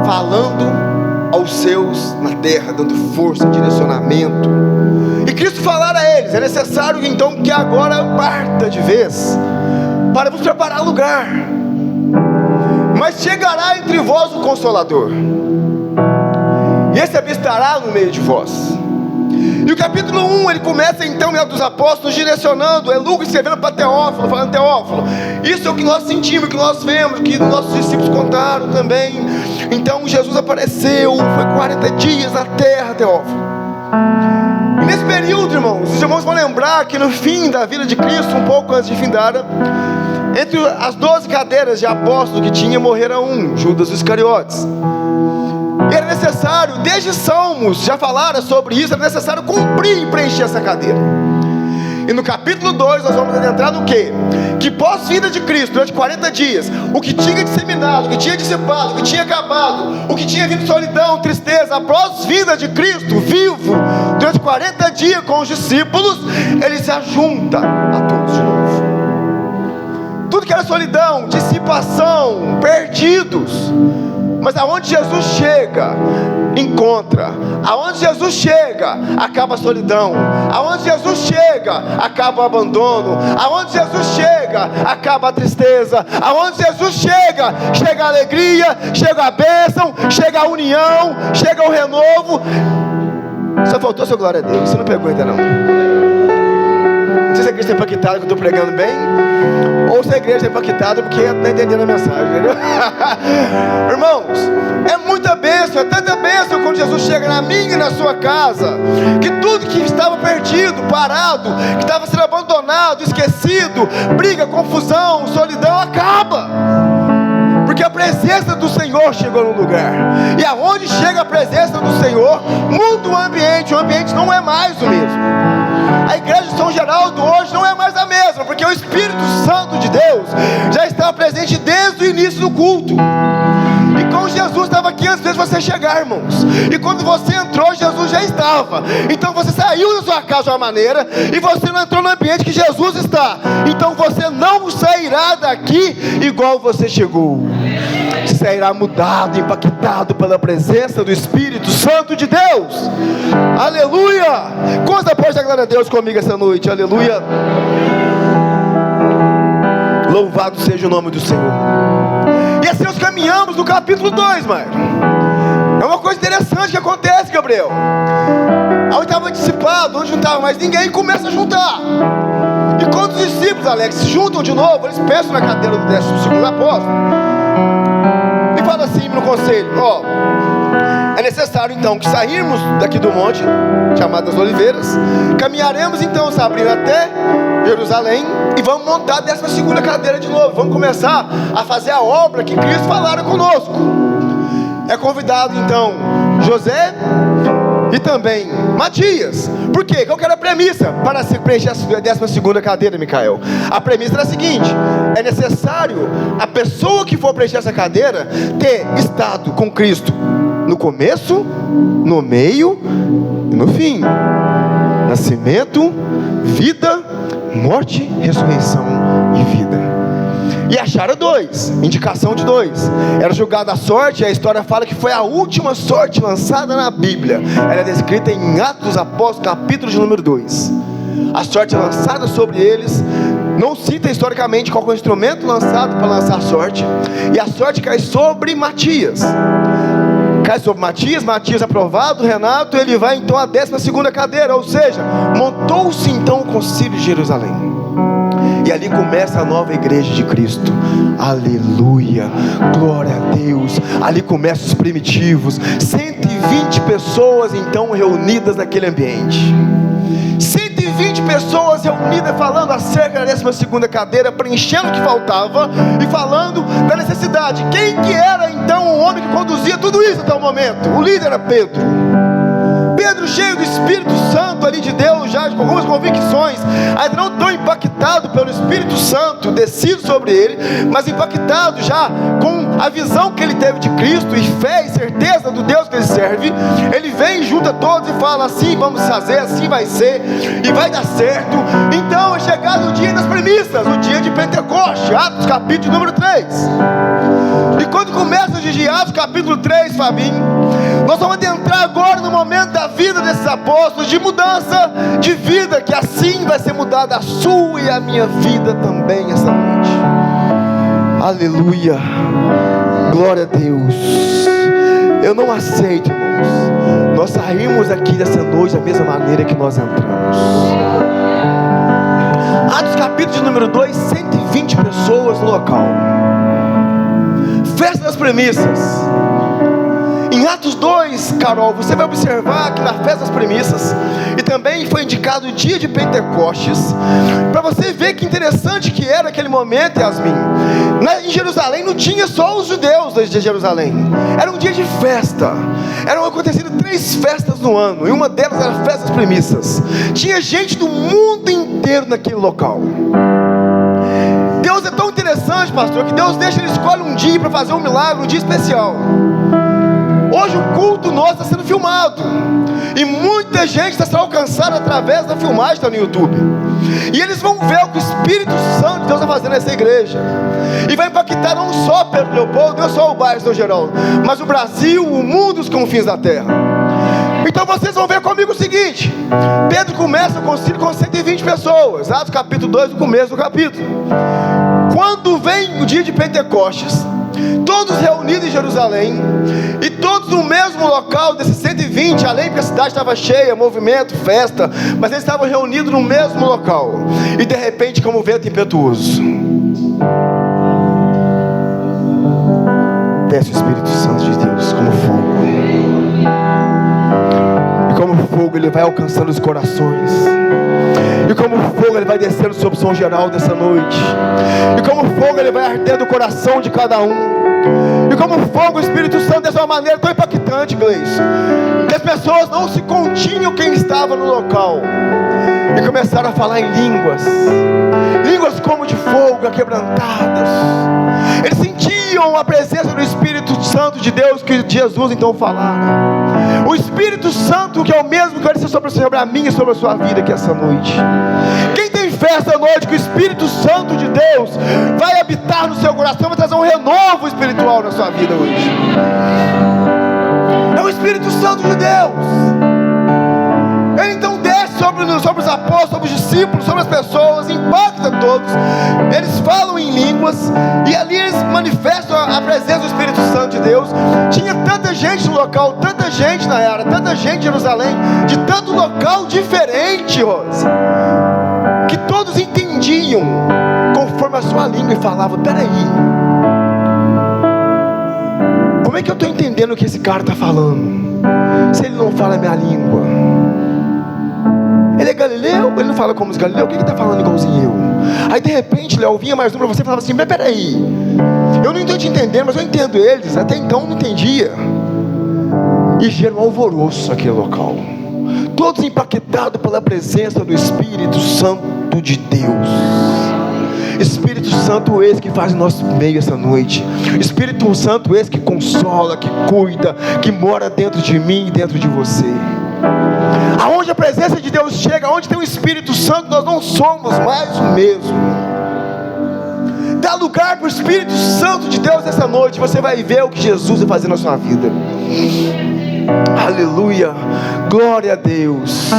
falando aos seus na terra, dando força, direcionamento. E Cristo Cristo falar a eles: é necessário então que agora parta de vez, para vos preparar lugar. Mas chegará entre vós o Consolador, e esse habitará no meio de vós. E o capítulo 1, ele começa então, dos apóstolos, direcionando, é Lucas escrevendo para Teófilo, falando: Teófilo, isso é o que nós sentimos, o que nós vemos, o que nossos discípulos contaram também. Então Jesus apareceu, foi 40 dias na terra, Teófilo. E nesse período, irmãos, os irmãos vão lembrar que no fim da vida de Cristo, um pouco antes de findar, entre as 12 cadeiras de apóstolo que tinha, morrera um, Judas Iscariotes. E era necessário, desde Salmos já falaram sobre isso, era necessário cumprir e preencher essa cadeira. E no capítulo 2 nós vamos adentrar no quê? Que pós-vida de Cristo, durante 40 dias, o que tinha disseminado, o que tinha dissipado, o que tinha acabado, o que tinha vindo solidão, tristeza, a pós-vida de Cristo, vivo, durante 40 dias com os discípulos, ele se ajunta a todos de novo. Tudo que era solidão, dissipação, perdidos. Mas aonde Jesus chega, encontra. Aonde Jesus chega, acaba a solidão. Aonde Jesus chega, acaba o abandono. Aonde Jesus chega, acaba a tristeza. Aonde Jesus chega, chega a alegria, chega a bênção, chega a união, chega o renovo. Só faltou seu glória a Deus, você não pegou ainda não. Não sei se a igreja está impactada que eu estou pregando bem, ou se a igreja está impactada porque não está entendendo a mensagem, entendeu? Irmãos, é muita bênção, é tanta bênção quando Jesus chega na minha e na sua casa, que tudo que estava perdido, parado, que estava sendo abandonado, esquecido, briga, confusão, solidão, acaba. Porque a presença do Senhor chegou no lugar. E aonde chega a presença do Senhor, muda o ambiente não é mais o mesmo. A igreja de São Geraldo hoje não é mais a mesma, porque o Espírito Santo de Deus já estava presente desde o início do culto. E com Jesus estava aqui antes de você chegar, irmãos. E quando você entrou, Jesus já estava. Então você saiu da sua casa de uma maneira, e você não entrou no ambiente que Jesus está. Então você não sairá daqui igual você chegou. Você sairá mudado, impactado pela presença do Espírito Santo de Deus. Aleluia! Quantos após a glória a Deus comigo essa noite? Aleluia! Louvado seja o nome do Senhor. E assim nós caminhamos no capítulo 2, Mário. É uma coisa interessante que acontece, Gabriel. Onde estava dissipado, onde não estava mais ninguém, começa a juntar. E quando os discípulos, Alex, se juntam de novo, eles pensam na cadeira do 12º apóstolo e falam assim no conselho: é necessário então que sairmos daqui do monte, chamado das Oliveiras, caminharemos então, Sabrina, até Jerusalém, e vamos montar a 12ª cadeira de novo. Vamos começar a fazer a obra que Cristo falara conosco. É convidado então José e também Matias. Por quê? Qual que era a premissa para se preencher a 12ª cadeira, Micael? A premissa era a seguinte: é necessário a pessoa que for preencher essa cadeira ter estado com Cristo no começo, no meio e no fim. Nascimento, vida, morte, ressurreição e vida. E acharam 2, indicação de 2. Era julgada a sorte, e a história fala que foi a última sorte lançada na Bíblia. Ela é descrita em Atos dos Apóstolos, capítulo de número 2. A sorte é lançada sobre eles. Não cita historicamente qual foi o instrumento lançado para lançar a sorte. E a sorte cai sobre Matias. Cai sobre Matias, Matias aprovado, Renato, ele vai então à 12ª cadeira. Ou seja, montou-se então o concílio de Jerusalém. E ali começa a nova igreja de Cristo. Aleluia, glória a Deus. Ali começam os primitivos. 120 pessoas então reunidas naquele ambiente. 120 pessoas reunidas falando acerca da 12ª cadeira, preenchendo o que faltava e falando da necessidade. Quem que era então o homem que conduzia tudo isso até o momento? O líder era Pedro. Pedro, cheio do Espírito Santo ali de Deus, já com algumas convicções, ainda não tão impactado pelo Espírito Santo descido sobre ele, mas impactado já com a visão que ele teve de Cristo, e fé e certeza do Deus que ele serve, ele vem e junta todos e fala: assim vamos fazer, assim vai ser, e vai dar certo. Então é chegado o dia das premissas, o dia de Pentecoste, Atos capítulo número 3. E quando começa de Atos capítulo 3, Fabinho, nós vamos adentrar agora no momento da vida desses apóstolos, de mudança de vida, que assim vai ser mudada a sua e a minha vida também essa noite. Aleluia, glória a Deus. Eu não aceito, irmãos, nós saímos aqui dessa noite da mesma maneira que nós entramos. Atos capítulo de número 2, 120 pessoas no local. Festa das premissas. Em Atos 2, Carol, você vai observar que na festa das premissas, e também foi indicado o dia de Pentecostes, para você ver que interessante que era aquele momento, Yasmin. Em Jerusalém não tinha só os judeus de Jerusalém, era um dia de festa. Eram acontecidas 3 festas no ano, e uma delas era a festa das premissas. Tinha gente do mundo inteiro naquele local. Deus é tão interessante, pastor, que Deus deixa, ele escolhe um dia para fazer um milagre, um dia especial. Hoje o culto nosso está sendo filmado, e muita gente está sendo alcançada através da filmagem que está no YouTube. E eles vão ver o que o Espírito Santo de Deus está fazendo nessa igreja, e vai impactar não só Pedro Leopoldo, não só o bairro São Geraldo, mas o Brasil, o mundo, os confins da terra. Então vocês vão ver comigo o seguinte: Pedro começa o concílio com 120 pessoas, Atos capítulo 2, no começo do capítulo. Quando vem o dia de Pentecostes, todos reunidos em Jerusalém, e todos no mesmo local desses 120, além que a cidade estava cheia, movimento, festa, mas eles estavam reunidos no mesmo local. E de repente, como vento impetuoso, desce o Espírito Santo de Deus como fogo. E como fogo ele vai alcançando os corações. E como fogo ele vai descendo sobre São Geraldo dessa noite. E como fogo ele vai ardendo o coração de cada um. E como fogo o Espírito Santo dessa uma maneira tão impactante, Gleice, que as pessoas não se continham quem estava no local, e começaram a falar em línguas. Línguas como de fogo, quebrantadas. Eles sentiam a presença do Espírito Santo de Deus que Jesus então falava. O Espírito Santo que é o mesmo que vai descer sobre a minha e sobre a sua vida aqui essa noite. Quem tem fé essa noite que o Espírito Santo de Deus vai habitar no seu coração, vai trazer um renovo espiritual na sua vida hoje. É o Espírito Santo de Deus. Ele então desce sobre os apóstolos, sobre os discípulos, sobre as pessoas, impacta todos. Eles falam em línguas, e ali eles manifestam a presença do Espírito Santo de Deus. Tinha tanta gente no local, tanta gente na área, tanta gente em Jerusalém, de tanto local diferente, Rosa, que todos entendiam conforme a sua língua e falavam: peraí, como é que eu estou entendendo o que esse cara está falando, se ele não fala a minha língua? Ele é galileu? Ele não fala como os galileus? O que ele está falando igualzinho eu? Aí de repente, Léo, vinha mais um para você e falava assim: mas peraí, eu não estou te entendendo, mas eu entendo eles. Até então não entendia. E gerou um alvoroço naquele local, todos impactados pela presença do Espírito Santo de Deus. Espírito Santo esse que faz o nosso meio essa noite. Espírito Santo esse que consola, que cuida, que mora dentro de mim e dentro de você. Aonde a presença de Deus chega, aonde tem o Espírito Santo, nós não somos mais o mesmo. Dá lugar para o Espírito Santo de Deus essa noite, você vai ver o que Jesus vai fazer na sua vida. Aleluia, glória a Deus.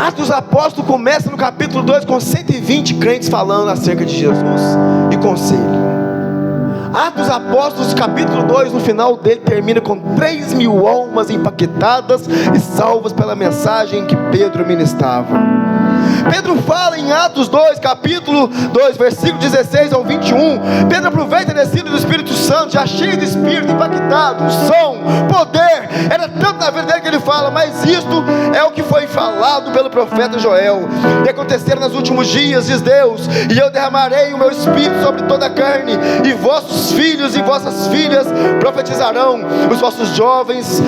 Atos dos Apóstolos começa no capítulo 2 com 120 crentes falando acerca de Jesus e conselho. Atos dos Apóstolos capítulo 2, no final dele, termina com 3.000 almas impactadas e salvas pela mensagem que Pedro ministrava. Pedro fala em Atos 2, capítulo 2, versículo 16 ao 21. Pedro aproveita a descida do Espírito Santo, já cheio de Espírito, impactado, unção, poder. Era tanto na vida dele que ele fala: mas isto é o que foi falado pelo profeta Joel. E acontecerá nos últimos dias, diz Deus, e eu derramarei o meu Espírito sobre toda a carne, e vossos vossos filhos e vossas filhas profetizarão, os vossos jovens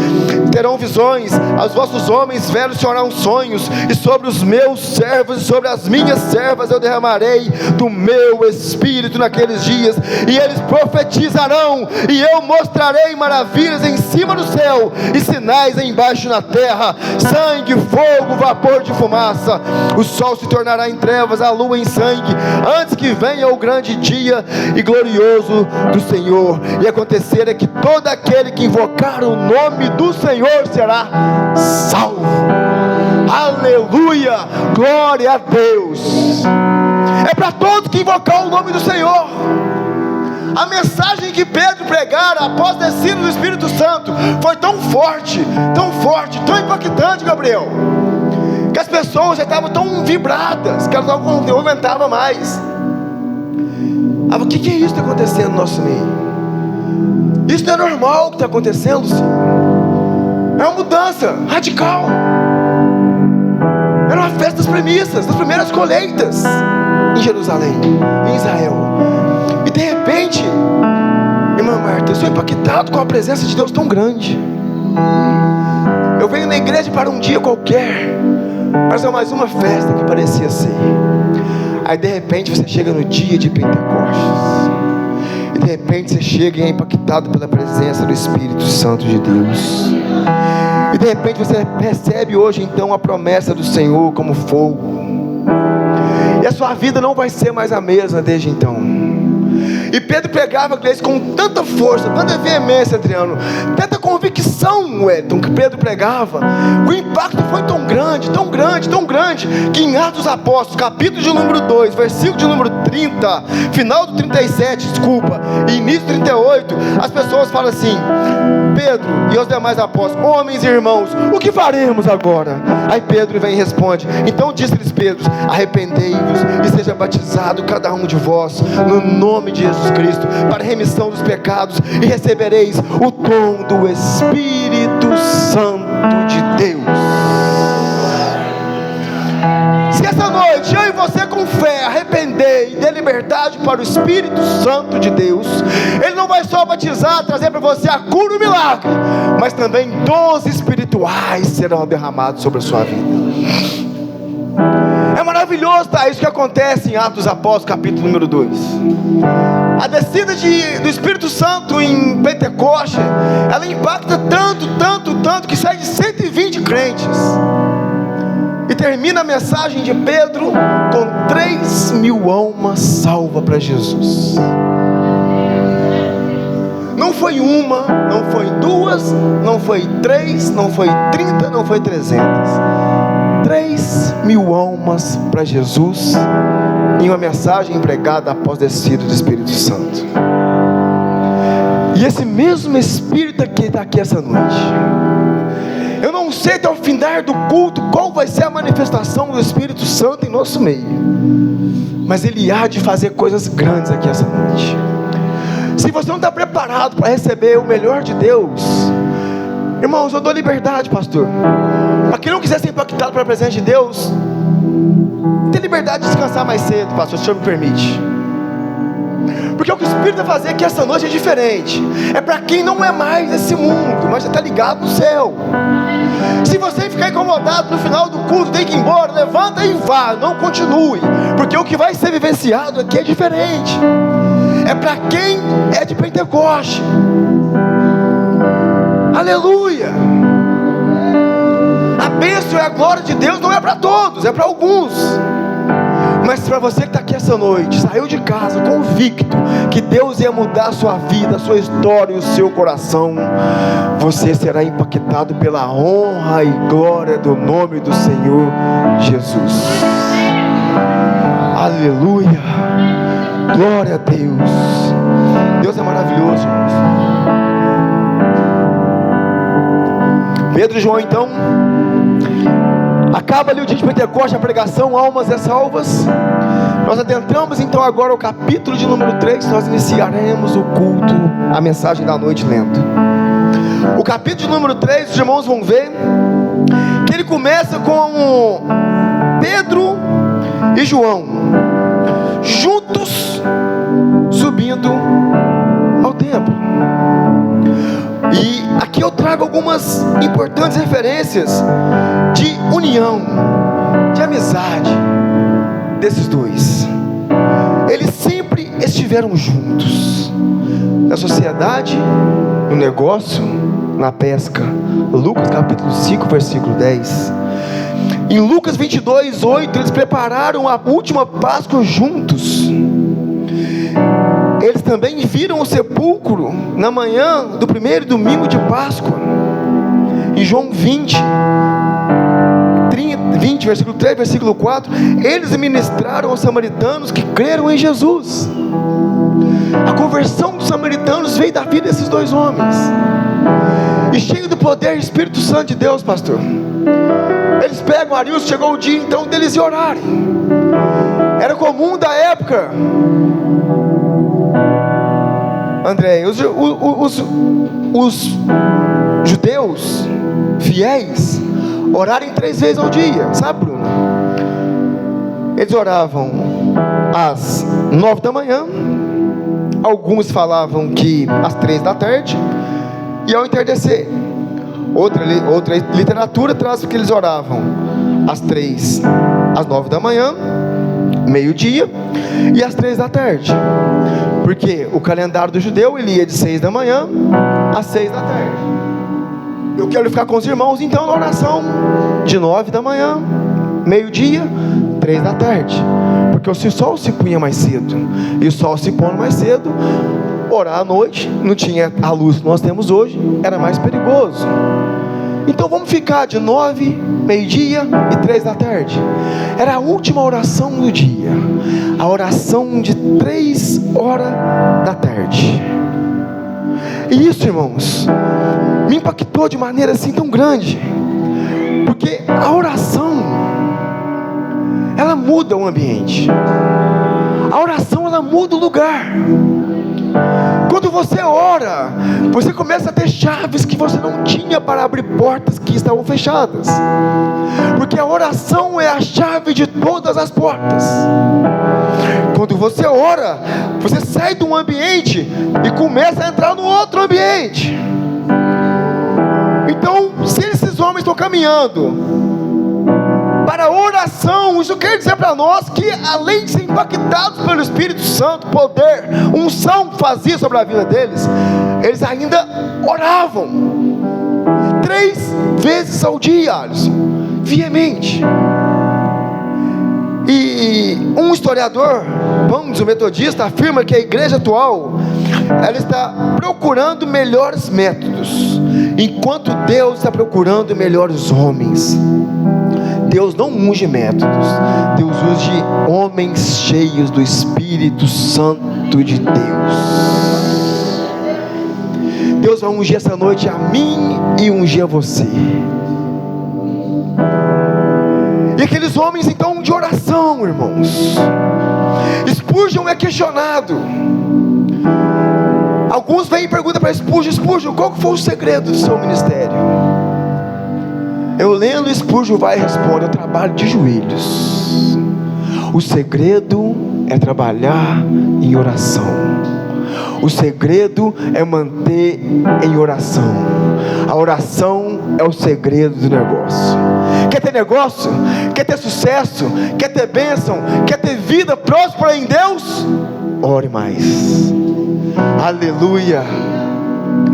terão visões, os vossos homens velhos sonharão sonhos, e sobre os meus servos e sobre as minhas servas eu derramarei do meu espírito naqueles dias, e eles profetizarão, e eu mostrarei maravilhas em cima do céu e sinais embaixo na terra, sangue, fogo, vapor de fumaça. O sol se tornará em trevas, a lua em sangue, antes que venha o grande dia e glorioso do Senhor. E acontecerá que todo aquele que invocar o nome do Senhor será salvo. Aleluia, glória a Deus. É para todos que invocar o nome do Senhor. A mensagem que Pedro pregara após descido do Espírito Santo foi tão forte, tão impactante, Gabriel, que as pessoas já estavam tão vibradas que elas não aguentavam mais. O que é isso que está acontecendo no nosso meio? Isso não é normal o que está acontecendo, sim. É uma mudança radical. Era uma festa das premissas, das primeiras colheitas em Jerusalém, em Israel. E de repente, irmã Marta, eu sou impactado com a presença de Deus tão grande. Eu venho na igreja para um dia qualquer, mas é mais uma festa que parecia ser. Aí de repente você chega no dia de Pentecostes, e de repente você chega e é impactado pela presença do Espírito Santo de Deus. E de repente você recebe hoje então a promessa do Senhor como fogo, e a sua vida não vai ser mais a mesma desde então. E Pedro pregava inglês com tanta força, tanta veemência, Adriano, tanta convicção, Wellington, que Pedro pregava. O impacto foi tão grande, que em Atos dos Apóstolos, capítulo de número 2, versículo de número 30, final do 37, e início do 38, as pessoas falam assim: Pedro e os demais apóstolos, homens e irmãos, o que faremos agora? Aí Pedro vem e responde: então disse-lhes Pedro, arrependei-vos e seja batizado cada um de vós no nome de Jesus Cristo para a remissão dos pecados, e recebereis o dom do Espírito Santo de Deus. Se essa noite eu e você com fé arrepender e dê liberdade para o Espírito Santo de Deus, Ele não vai só batizar, trazer para você a cura e o milagre, mas também dons espirituais serão derramados sobre a sua vida. É maravilhoso, tá? Isso que acontece em Atos dos Apóstolos, capítulo número 2. A descida do Espírito Santo em Pentecostes, ela impacta tanto, que sai de 120 crentes. E termina a mensagem de Pedro com 3.000 almas salvas para Jesus. Não foi uma, não foi duas, não foi 3, não foi 30, não foi 300. 3.000 almas para Jesus em uma mensagem pregada após descido do Espírito Santo. E esse mesmo Espírito que está aqui essa noite, eu não sei até o final do culto qual vai ser a manifestação do Espírito Santo em nosso meio, mas Ele há de fazer coisas grandes aqui essa noite. Se você não está preparado para receber o melhor de Deus, irmãos, eu dou liberdade, pastor, para quem não quiser ser impactado pela presença de Deus, tem liberdade de descansar mais cedo, pastor, se o senhor me permite. Porque o que o Espírito vai fazer aqui essa noite é diferente. É para quem não é mais desse mundo, mas já está ligado no céu. Se você ficar incomodado no final do culto, tem que ir embora, levanta e vá, não continue, porque o que vai ser vivenciado aqui é diferente. É para quem é de Pentecoste. Aleluia. A bênção e a glória de Deus não é para todos, é para alguns. Mas para você que está aqui essa noite, saiu de casa convicto que Deus ia mudar a sua vida, a sua história e o seu coração, você será impactado pela honra e glória do nome do Senhor Jesus. Aleluia. Glória a Deus. Deus é maravilhoso, irmãos. Pedro e João então, acaba ali o dia de Pentecostes, a pregação, almas e salvas. Nós adentramos então agora o capítulo de número 3. Nós iniciaremos o culto, a mensagem da noite lendo o capítulo de número 3. Os irmãos vão ver que ele começa com Pedro e João juntos subindo algumas importantes referências de união, de amizade desses dois. Eles sempre estiveram juntos, na sociedade, no negócio, na pesca. Lucas capítulo 5, versículo 10. Em Lucas 22, 8, eles prepararam a última Páscoa juntos. Eles também viram o sepulcro na manhã do primeiro domingo de Páscoa. Em João 20, versículo 3, versículo 4, eles ministraram aos samaritanos que creram em Jesus. A conversão dos samaritanos veio da vida desses dois homens, e cheio do poder e Espírito Santo de Deus, pastor. Eles pegam Arilson, chegou o dia então deles ir orarem. Era comum da época, André, os judeus fiéis orarem 3 vezes ao dia, sabe, Bruno? Eles oravam às 9 da manhã, alguns falavam que às 3 da tarde, e ao entardecer. Outra literatura traz que eles oravam às 3, às 9 da manhã, meio-dia, e às 3 da tarde. Porque o calendário do judeu, ele ia de 6 da manhã às 6 da tarde. Eu quero ficar com os irmãos então na oração de 9 da manhã, meio-dia, 3 da tarde. Porque o sol se punha mais cedo, e o sol se pondo mais cedo, orar à noite, não tinha a luz que nós temos hoje, era mais perigoso. Então vamos ficar de 9, meio-dia e 3 da tarde. Era a última oração do dia, a oração de 3 horas da tarde. E isso, irmãos, me impactou de maneira assim tão grande, porque a oração, ela muda o ambiente. A oração, ela muda o lugar. Quando você ora, você começa a ter chaves que você não tinha para abrir portas que estavam fechadas, porque a oração é a chave de todas as portas. Quando você ora, você sai de um ambiente e começa a entrar no outro ambiente. Então, se esses homens estão caminhando para a oração, isso quer dizer para nós que, além de ser impactados pelo Espírito Santo, poder, unção fazia sobre a vida deles, eles ainda oravam 3 vezes ao dia, Alisson, veemente. E um historiador, Bangs, o metodista, afirma que a igreja atual, ela está procurando melhores métodos, enquanto Deus está procurando melhores homens. Deus não unge métodos, Deus unge homens cheios do Espírito Santo de Deus. Deus vai ungir essa noite a mim e ungir a você. E aqueles homens então de oração, irmãos. Spurgeon é questionado. Alguns vêm e perguntam para Spurgeon, qual foi o segredo do seu ministério? Eu lendo, Spurgeon vai e responde: eu trabalho de joelhos. O segredo é trabalhar em oração. O segredo é manter em oração. A oração é o segredo do negócio. Quer ter negócio? Quer ter sucesso? Quer ter bênção? Quer ter vida próspera em Deus? Ore mais. Aleluia.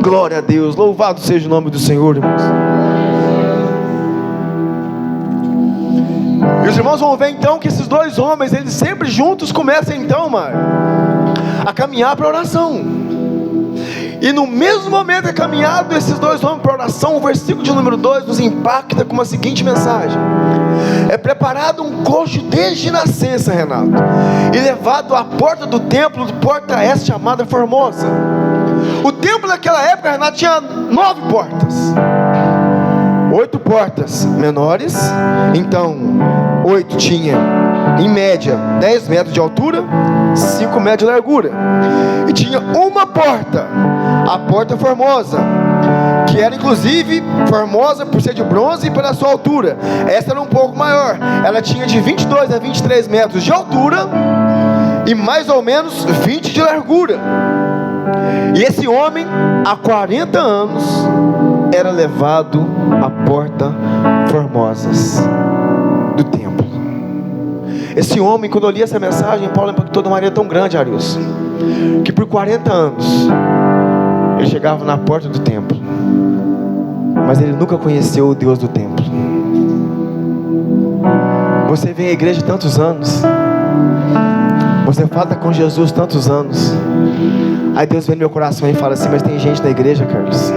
Glória a Deus. Louvado seja o nome do Senhor, irmãos. E os irmãos vão ver então que esses dois homens, eles sempre juntos começam então, Mário, a caminhar para a oração. E no mesmo momento de caminhado esses dois homens para a oração, o versículo de número 2 nos impacta com a seguinte mensagem: é preparado um coxo desde nascença, Renato, e levado à porta do templo, porta esta chamada Formosa. O templo naquela época, Renato, tinha 9 portas. 8 portas menores, então 8 tinha em média 10 metros de altura, 5 metros de largura, e tinha uma porta, a porta Formosa, que era inclusive formosa por ser de bronze e pela sua altura. Essa era um pouco maior, ela tinha de 22 a 23 metros de altura e mais ou menos 20 de largura. E esse homem, há 40 anos, era levado à porta formosas do templo. Esse homem, quando eu li essa mensagem, Paulo impactou de uma maneira tão grande, Arius, que por 40 anos ele chegava na porta do templo, mas ele nunca conheceu o Deus do templo. Você vem à igreja tantos anos, você fala com Jesus tantos anos, aí Deus vem no meu coração e fala assim: mas tem gente na igreja, Carlos,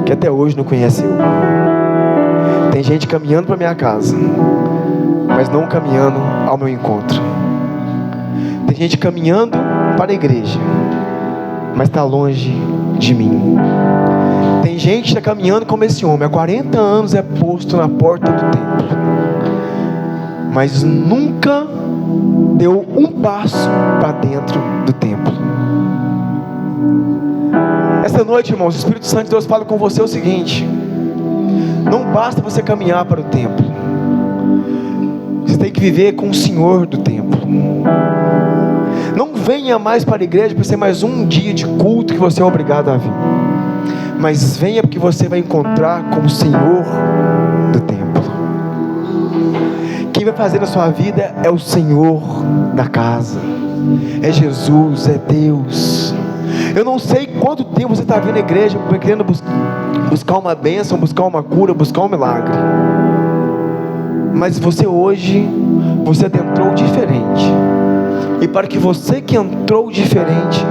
que até hoje não conheceu. Tem gente caminhando para minha casa, mas não caminhando ao meu encontro. Tem gente caminhando para a igreja, mas está longe de mim. Tem gente que está caminhando como esse homem, há 40 anos é posto na porta do templo, mas nunca deu um passo para dentro do templo. Essa noite, irmãos, o Espírito Santo de Deus fala com você o seguinte: não basta você caminhar para o templo, você tem que viver com o Senhor do templo. Não venha mais para a igreja para ser mais um dia de culto que você é obrigado a vir, mas venha porque você vai encontrar com o Senhor do templo. Quem vai fazer na sua vida é o Senhor da casa, é Jesus, é Deus. Eu não sei quanto tempo você está vindo à igreja querendo buscar uma bênção, buscar uma cura, buscar um milagre, mas você hoje, você adentrou diferente, e para que você que entrou diferente,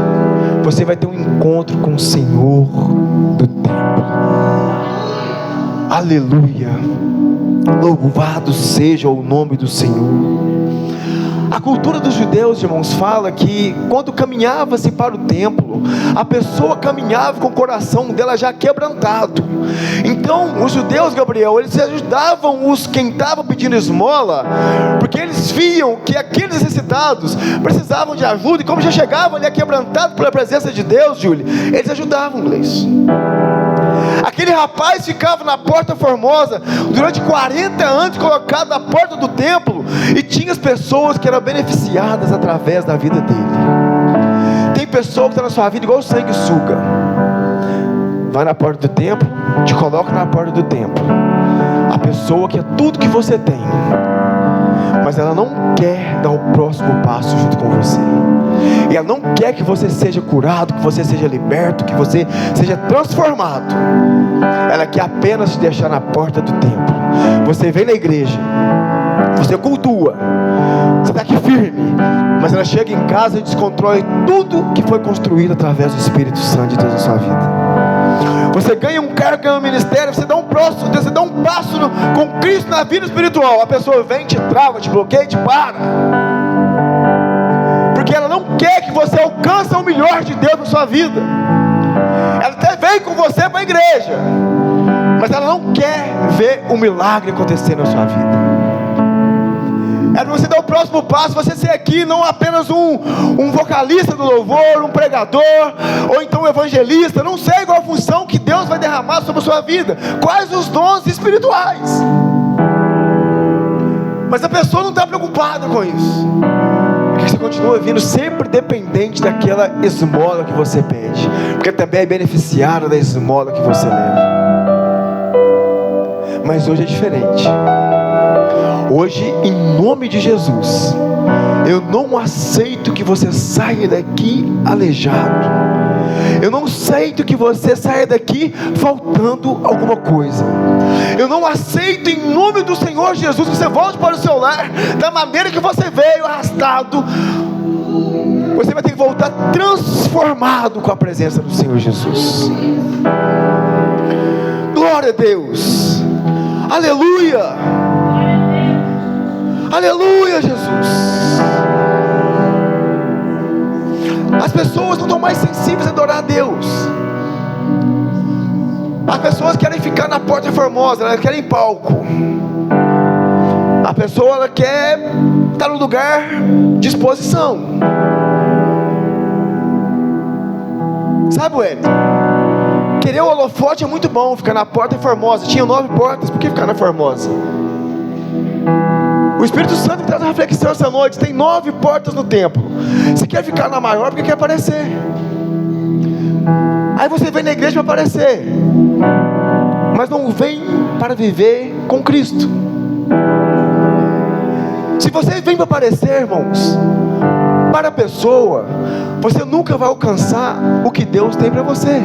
você vai ter um encontro com o Senhor do templo. Aleluia, louvado seja o nome do Senhor. A cultura dos judeus, irmãos, fala que quando caminhava-se para o templo, a pessoa caminhava com o coração dela já quebrantado. Então os judeus, Gabriel, eles ajudavam quem estava pedindo esmola, porque eles viam que aqueles necessitados precisavam de ajuda, e como já chegavam ali quebrantados pela presença de Deus, Júlio, eles ajudavam, Gleice. Aquele rapaz ficava na porta formosa durante 40 anos, colocado na porta do templo, e tinha as pessoas que eram beneficiadas através da vida dele. Tem pessoa que está na sua vida igual sanguessuga, vai na porta do templo, te coloca na porta do templo. A pessoa que é tudo que você tem, mas ela não quer dar o próximo passo junto com você, e ela não quer que você seja curado, que você seja liberto, que você seja transformado. Ela quer apenas te deixar na porta do templo. Você vem na igreja, você cultua, você está aqui firme, mas ela chega em casa e desconstrói tudo que foi construído através do Espírito Santo de Deus na sua vida. Você ganha um cargo, ganha um ministério, você dá um passo com Cristo na vida espiritual. A pessoa vem, te trava, te bloqueia, te para, porque ela não quer que você alcance o melhor de Deus na sua vida. Ela até vem com você para a igreja, mas ela não quer ver o milagre acontecer na sua vida. É para você dar o próximo passo, você ser aqui não apenas um vocalista do louvor, um pregador, ou então um evangelista. Não sei qual a função que Deus vai derramar sobre a sua vida, quais os dons espirituais, mas a pessoa não está preocupada com isso, porque você continua vindo sempre dependente daquela esmola que você pede, porque também é beneficiário da esmola que você leva. Mas hoje é diferente. Hoje, em nome de Jesus, eu não aceito que você saia daqui aleijado. Eu não aceito que você saia daqui faltando alguma coisa. Eu não aceito, em nome do Senhor Jesus, que você volte para o seu lar da maneira que você veio, arrastado. Você vai ter que voltar transformado com a presença do Senhor Jesus. Glória a Deus. Aleluia. Aleluia, Jesus. As pessoas não estão mais sensíveis a adorar a Deus. As pessoas querem ficar na porta formosa, elas querem palco. A pessoa, ela quer estar no lugar de exposição. Sabe, Wellington? Querer o holofote é muito bom. Ficar na porta formosa. Tinha 9 portas, por que ficar na formosa? O Espírito Santo traz uma reflexão essa noite. Tem 9 portas no templo. Você quer ficar na maior porque quer aparecer. Aí você vem na igreja para aparecer. mas não vem para viver com Cristo. Se você vem para aparecer, irmãos, para a pessoa, você nunca vai alcançar o que Deus tem para você.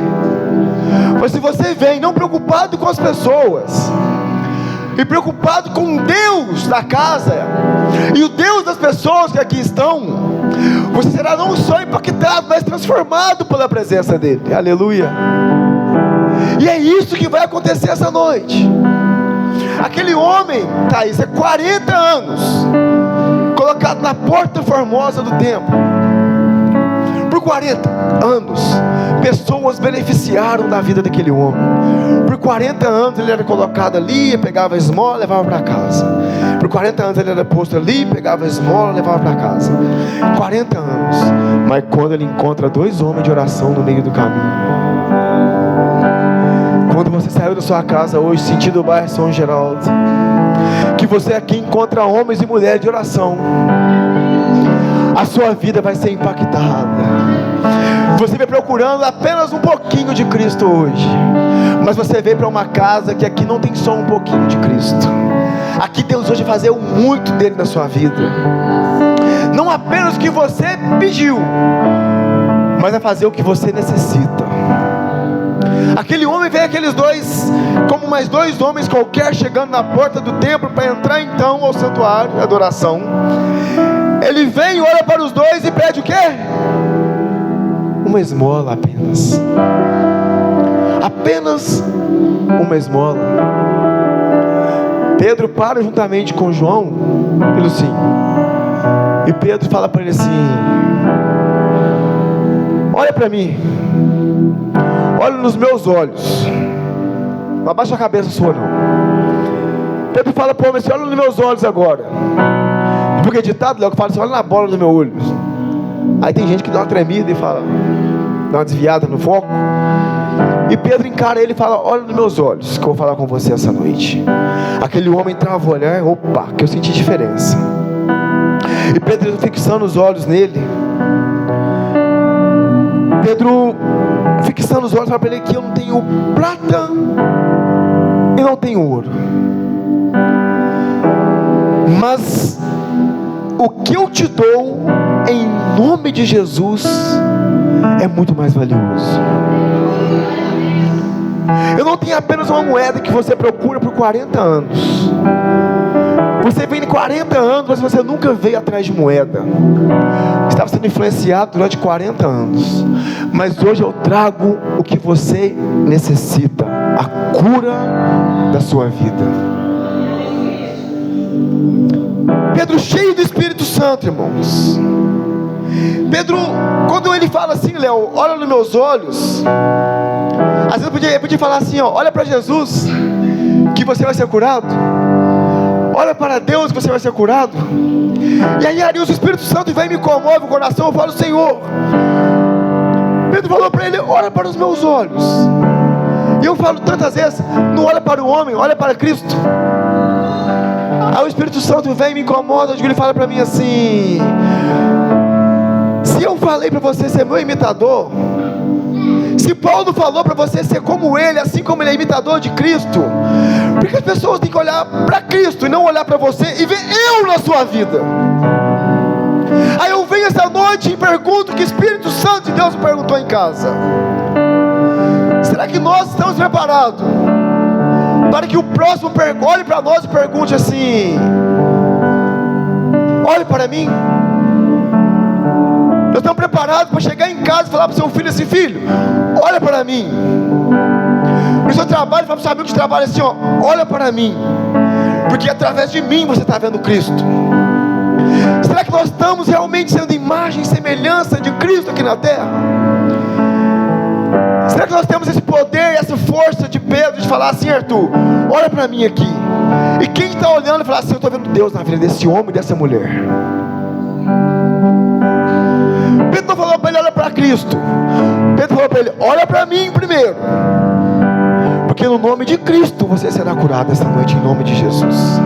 Mas se você vem não preocupado com as pessoas, e preocupado com Deus da casa e o Deus das pessoas que aqui estão, você será não só impactado, mas transformado pela presença dele. Aleluia. E é isso que vai acontecer essa noite. Aquele homem, Thaís, é 40 anos colocado na porta formosa do templo. Por 40 anos, pessoas beneficiaram da vida daquele homem. Por 40 anos ele era colocado ali, pegava a esmola, levava para casa. Por 40 anos ele era posto ali, pegava a esmola, levava para casa. 40 anos. Mas quando ele encontra 2 homens de oração no meio do caminho. Quando você saiu da sua casa hoje, sentindo o bairro São Geraldo, que você aqui encontra homens e mulheres de oração, a sua vida vai ser impactada. Você vem procurando apenas um pouquinho de Cristo hoje, mas você veio para uma casa que aqui não tem só um pouquinho de Cristo. Aqui Deus hoje vai fazer muito dele na sua vida. Não apenas o que você pediu, mas vai fazer o que você necessita. Aquele homem vê aqueles 2, como mais 2 homens qualquer, chegando na porta do templo para entrar então ao santuário de adoração. Ele vem, olha para os 2 e pede o quê? Uma esmola apenas. Apenas uma esmola. Pedro para juntamente com João pelo sim. E Pedro fala para ele assim: olha para mim, olha nos meus olhos, não abaixa a cabeça sua não. Pedro fala para o homem assim: olha nos meus olhos agora. Porque é ditado, Léo, que fala assim: olha na bola do meu olho. Aí tem gente que dá uma tremida e fala, dá uma desviada no foco. E Pedro encara ele e fala: olha nos meus olhos, que eu vou falar com você essa noite. Aquele homem trava o olhar, opa, que eu senti diferença. E Pedro fixando os olhos nele, Pedro fixando os olhos, fala para ele que eu não tenho prata e não tenho ouro, mas o que eu te dou em nome de Jesus é muito mais valioso. Eu não tenho apenas uma moeda que você procura por 40 anos. Você vem de 40 anos, mas você nunca veio atrás de moeda. Estava sendo influenciado durante 40 anos. Mas hoje eu trago o que você necessita: a cura da sua vida. Pedro cheio do Espírito Santo, irmãos. Pedro, quando ele fala assim, Léo, olha nos meus olhos, às vezes eu podia falar assim, ó, olha para Jesus que você vai ser curado. Olha para Deus que você vai ser curado. E aí o Espírito Santo vem e me comove o coração. Eu falo: Senhor. Pedro falou para ele: olha para os meus olhos. E eu falo tantas vezes: não olha para o homem, olha para Cristo. Aí o Espírito Santo vem e me incomoda. Ele fala para mim assim: se eu falei para você ser meu imitador, se Paulo falou para você ser como ele, assim como ele é imitador de Cristo, porque as pessoas têm que olhar para Cristo e não olhar para você e ver eu na sua vida. Aí eu venho essa noite e pergunto: que Espírito Santo de Deus me perguntou em casa? Será que nós estamos preparados para que o próximo olhe para nós e pergunte assim: olhe para mim? Nós estamos preparados para chegar em casa e falar para o seu filho assim: filho, olha para mim. No seu trabalho, fala para o seu amigo de trabalho assim, ó, olha para mim, porque através de mim você está vendo Cristo. Será que nós estamos realmente sendo imagem e semelhança de Cristo aqui na terra? Será que nós temos esse poder, essa força de Pedro de falar assim: Arthur, olha para mim aqui, e quem está olhando e falar assim: eu estou vendo Deus na vida desse homem e dessa mulher? Pedro não falou para ele: olha para Cristo. Pedro falou para ele: olha para mim primeiro, porque no nome de Cristo você será curado esta noite, em nome de Jesus.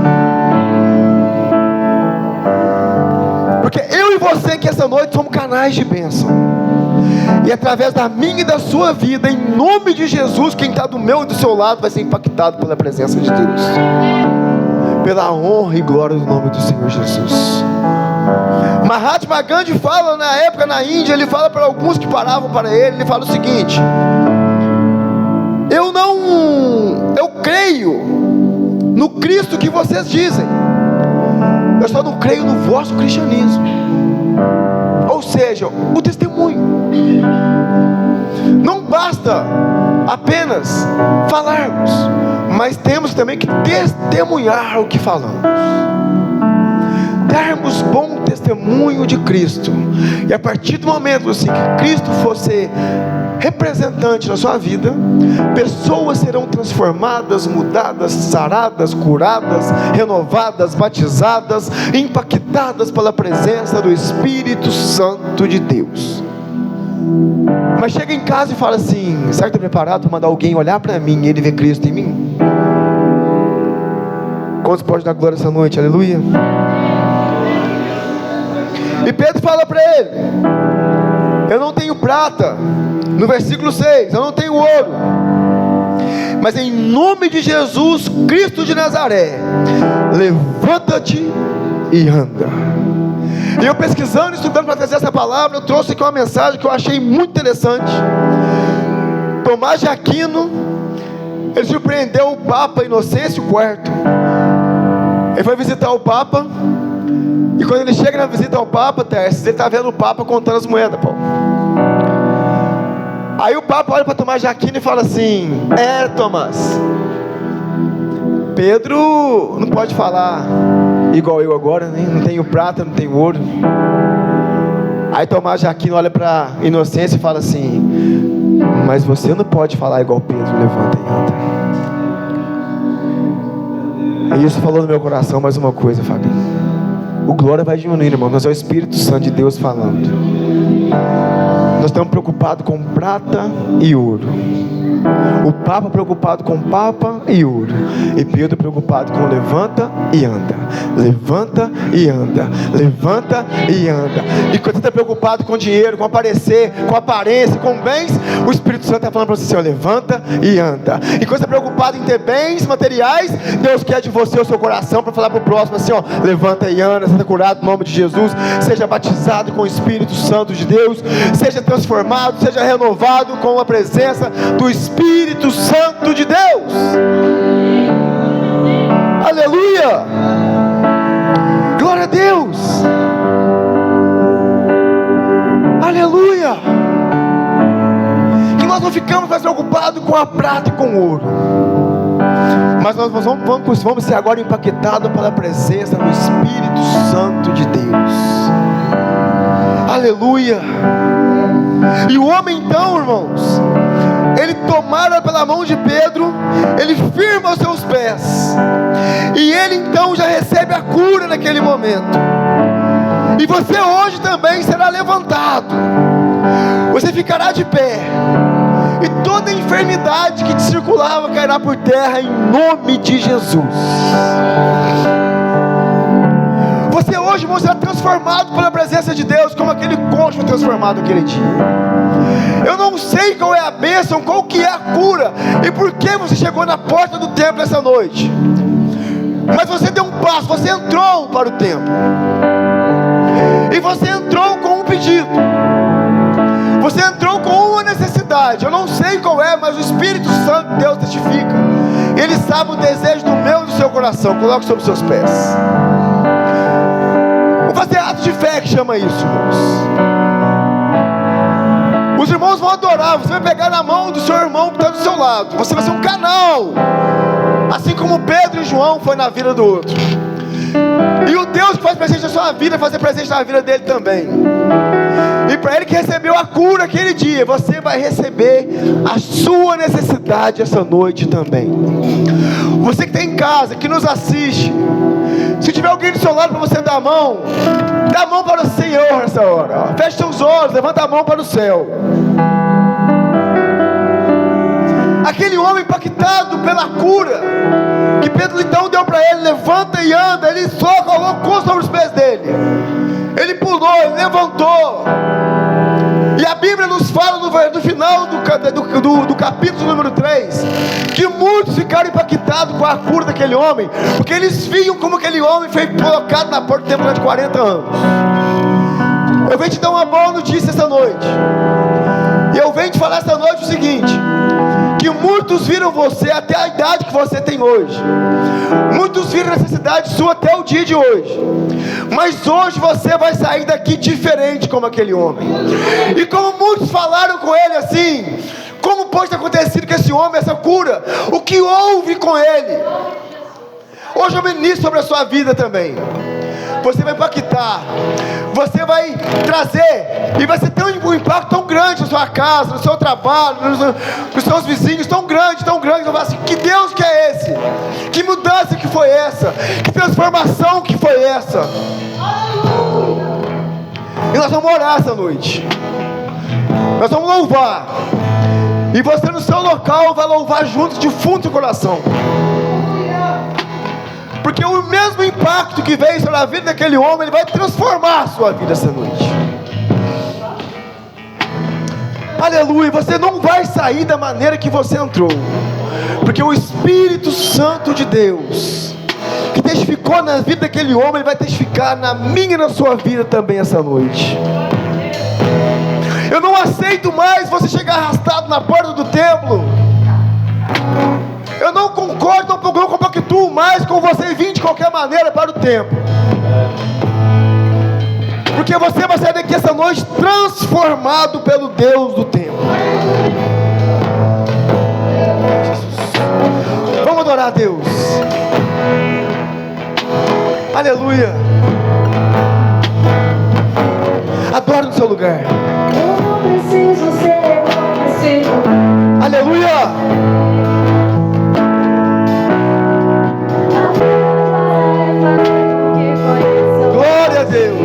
Porque eu e você que essa noite somos canais de bênção. E através da minha e da sua vida, em nome de Jesus, quem está do meu e do seu lado vai ser impactado pela presença de Deus, pela honra e glória do nome do Senhor Jesus. Mahatma Gandhi fala na época na Índia, ele fala para alguns que paravam para ele fala o seguinte: eu creio no Cristo que vocês dizem, eu só não creio no vosso cristianismo. Ou seja, o testemunho. Não basta apenas falarmos, mas temos também que testemunhar o que falamos, darmos bom testemunho de Cristo. E a partir do momento assim, que Cristo fosse representante na sua vida, pessoas serão transformadas, mudadas, saradas, curadas, renovadas, batizadas, impactadas pela presença do Espírito Santo de Deus. Mas chega em casa e fala assim: será que está preparado para mandar alguém olhar para mim e ele ver Cristo em mim? Quantos podem dar glória essa noite? Aleluia. E Pedro fala para ele: eu não tenho prata. No versículo 6, eu não tenho ouro, mas em nome de Jesus Cristo de Nazaré, levanta-te e anda. E eu pesquisando e estudando para trazer essa palavra, eu trouxe aqui uma mensagem que eu achei muito interessante. Tomás de Aquino, ele surpreendeu o Papa Inocêncio IV. Ele foi visitar o Papa, e quando ele chega na visita ao Papa, ele está vendo o Papa contando as moedas, Paulo. Aí o Papa olha para Tomás de Aquino e fala assim: Tomás, Pedro não pode falar igual eu agora, né? Não tenho prata, não tenho ouro. Aí Tomás de Aquino olha para Inocêncio e fala assim: mas você não pode falar igual Pedro, levanta e anda. E isso falou no meu coração mais uma coisa, Fábio. O glória vai diminuir, irmão, mas é o Espírito Santo de Deus falando. Nós estamos preocupados com prata e ouro. O Papa preocupado com papa e ouro, e Pedro preocupado com levanta e anda, levanta e anda, levanta e anda. E quando você está preocupado com dinheiro, com aparecer, com aparência, com bens, o Espírito Santo está falando para você: levanta e anda. E quando você está preocupado em ter bens materiais, Deus quer de você o seu coração para falar para o próximo assim: levanta e anda, seja curado no nome de Jesus, seja batizado com o Espírito Santo de Deus, seja transformado, seja renovado com a presença do Espírito Santo de Deus. Aleluia, glória a Deus, aleluia. Que nós não ficamos mais preocupados com a prata e com o ouro, mas nós vamos ser agora impactados pela presença do Espírito Santo de Deus. Aleluia. E o homem então, irmãos, ele tomara pela mão de Pedro, ele firma os seus pés, e ele então já recebe a cura naquele momento. E você hoje também será levantado, você ficará de pé, e toda enfermidade que te circulava cairá por terra em nome de Jesus. Você hoje, irmão, será transformado pela presença de Deus, como aquele coxo foi transformado aquele dia. Eu não sei qual é a bênção, qual que é a cura, e por que você chegou na porta do templo essa noite. Mas você deu um passo, você entrou para o templo, e você entrou com um pedido, você entrou com uma necessidade. Eu não sei qual é, mas o Espírito Santo de Deus testifica. Ele sabe o desejo do meu e do seu coração. Coloque sobre os seus pés. Vou fazer ato de fé, que chama isso, irmãos. Os irmãos vão adorar. Você vai pegar na mão do seu irmão que está do seu lado. Você vai ser um canal, assim como Pedro e João foi na vida do outro. E o Deus que faz presente na sua vida, vai fazer presente na vida dele também. E para ele que recebeu a cura aquele dia, você vai receber a sua necessidade essa noite também. Você que está em casa, que nos assiste, se tiver alguém do seu lado para você dar a mão, dá a mão para o Senhor nessa hora. Feche seus olhos, levanta a mão para o céu. Aquele homem impactado pela cura que Pedro então deu para ele: levanta e anda. Ele só colocou sobre os pés dele, ele pulou, ele levantou. E a Bíblia do capítulo número 3, que muitos ficaram impactados com a cura daquele homem, porque eles viam como aquele homem foi colocado na porta do templo durante 40 anos. Eu venho te dar uma boa notícia essa noite. E eu venho te falar essa noite o seguinte: que muitos viram você até a idade que você tem hoje. Muitos viram a necessidade sua até o dia de hoje. Mas hoje você vai sair daqui diferente como aquele homem. E como muitos falaram com ele assim: como pode ter acontecido com esse homem, essa cura? O que houve com ele? Hoje eu ministro sobre a sua vida também. Você vai impactar, você vai trazer, e vai ser um impacto tão grande na sua casa, no seu trabalho, nos seus vizinhos, tão grande, eu falo assim: que Deus que é esse? Que mudança que foi essa? Que transformação que foi essa? E nós vamos orar essa noite, nós vamos louvar, e você no seu local vai louvar junto de fundo do coração. Porque o mesmo impacto que veio sobre a vida daquele homem, ele vai transformar a sua vida essa noite. Aleluia. Você não vai sair da maneira que você entrou, porque o Espírito Santo de Deus, que testificou na vida daquele homem, ele vai testificar na minha e na sua vida também essa noite. Eu não aceito mais você chegar arrastado na porta do templo. Eu não concordo, não compactuo mais com você vir de qualquer maneira para o templo. Porque você vai sair daqui essa noite transformado pelo Deus do templo. Vamos adorar a Deus. Aleluia. Adore no seu lugar. Eu não preciso ser reconhecido. Aleluia. Glória a Deus.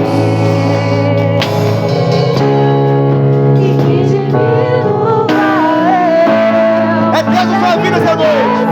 É Deus na sua vida essa noite.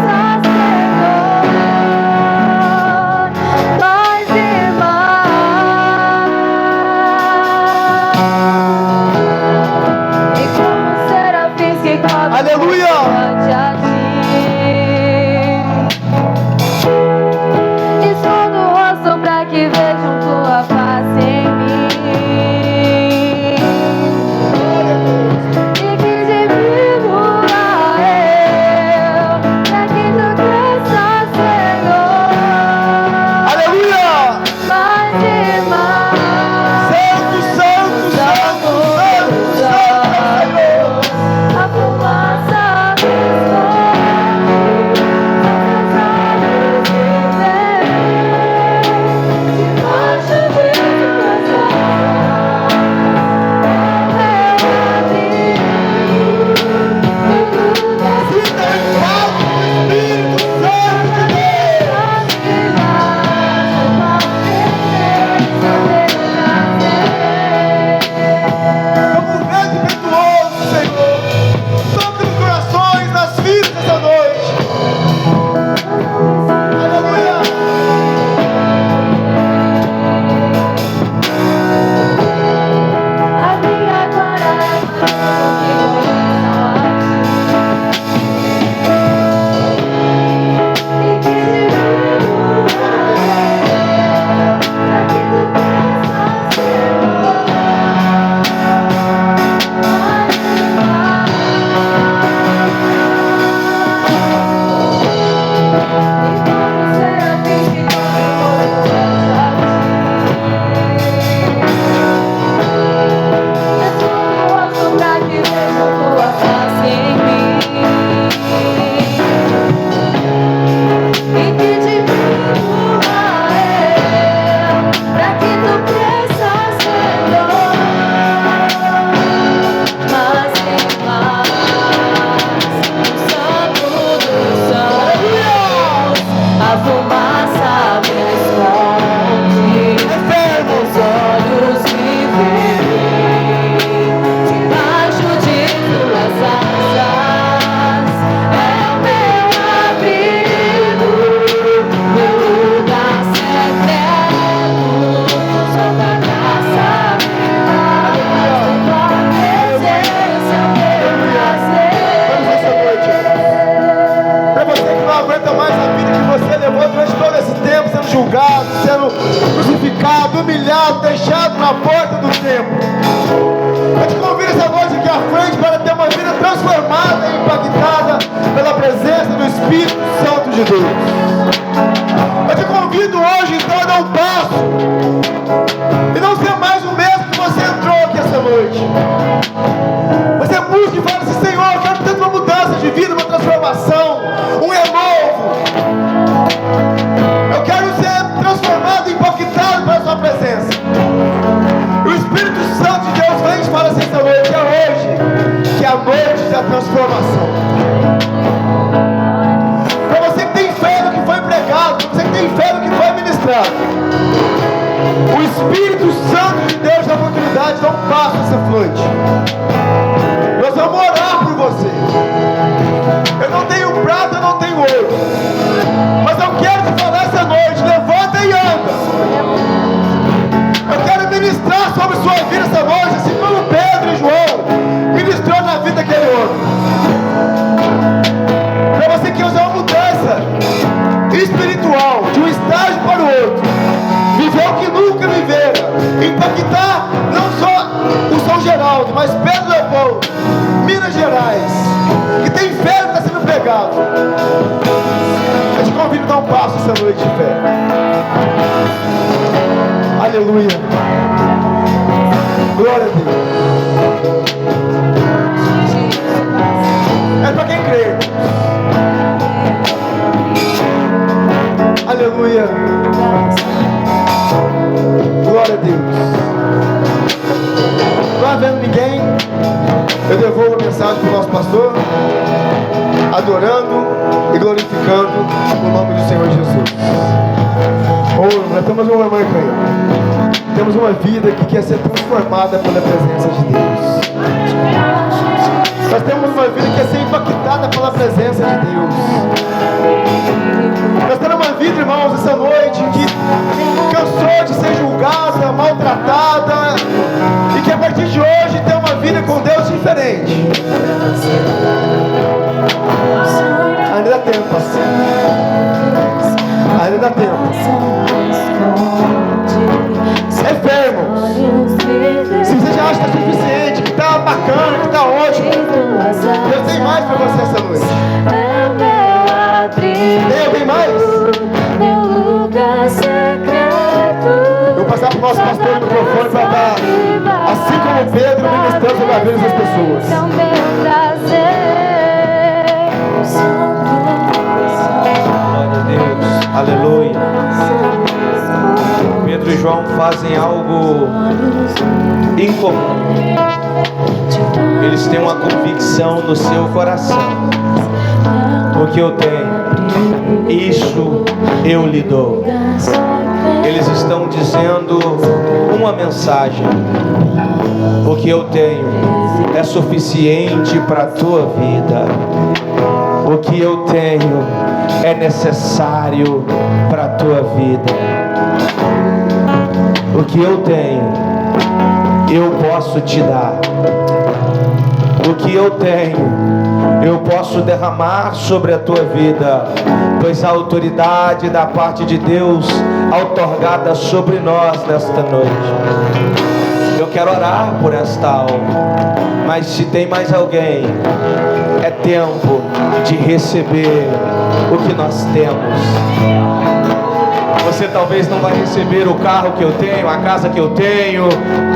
sido crucificado, humilhado, deixado na porta do templo. Eu te convido essa noite aqui à frente para ter uma vida transformada e impactada pela presença do Espírito Santo de Deus. Eu te convido hoje então a dar um passo e não ser mais o mesmo que você entrou aqui essa noite. Você busca e fala assim: Senhor, eu quero ter uma mudança de vida, uma transformação, um renovo. Eu quero ser transformado e impactado pela sua presença. E o Espírito Santo de Deus vem e fala assim essa noite: é hoje que é a noite da transformação. Para você que tem fé no que foi pregado, para você que tem fé no que foi ministrado, o Espírito Santo de Deus dá a oportunidade de dar um passo essa noite. Nós vamos orar por você. Eu não tenho prata, eu não tenho ouro, mas eu quero te falar essa noite: levanta e anda. Eu quero ministrar sobre sua vida essa noite, assim como Pedro e João ministrou na vida daquele homem. Para você que usa uma mudança espiritual de um estágio para o outro, viver o que nunca vivera, impactar não só o São Geraldo, mas Pedro Leopoldo, Minas Gerais, que tem fé que está sendo pregado. Eu te convido a dar um passo essa noite de fé. Aleluia. Glória a Deus. É para quem crê. Aleluia. Glória a Deus. Não havendo ninguém, eu devolvo a mensagem para o nosso pastor, adorando e glorificando o nome do Senhor Jesus. Nós temos uma irmã aqui. Temos uma vida que quer ser transformada pela presença de Deus. Nós temos uma vida que quer ser impactada pela presença de Deus. Nós temos uma vida, irmãos, essa noite que cansou de ser julgada, maltratada, e que a partir de hoje tem uma vida com Deus diferente. Ainda dá tempo, ainda dá tempo. É fé, irmãos. Se você já acha que está suficiente, que está bacana, que está ótimo, Deus tem mais para você essa noite. Tem alguém mais? Eu vou passar para o nosso pastor o microfone para estar, assim como Pedro, ministrando sobre a vida das pessoas. Glória a Deus. Aleluia. Pedro e João fazem algo incomum. Eles têm uma convicção no seu coração: o que eu tenho, isso eu lhe dou. Eles estão dizendo uma mensagem: o que eu tenho é suficiente para a tua vida. O que eu tenho é necessário para a tua vida. O que eu tenho, eu posso te dar. O que eu tenho, eu posso derramar sobre a tua vida, pois a autoridade da parte de Deus outorgada sobre nós nesta noite. Eu quero orar por esta alma, mas se tem mais alguém, é tempo de receber o que nós temos. Você talvez não vai receber o carro que eu tenho, a casa que eu tenho,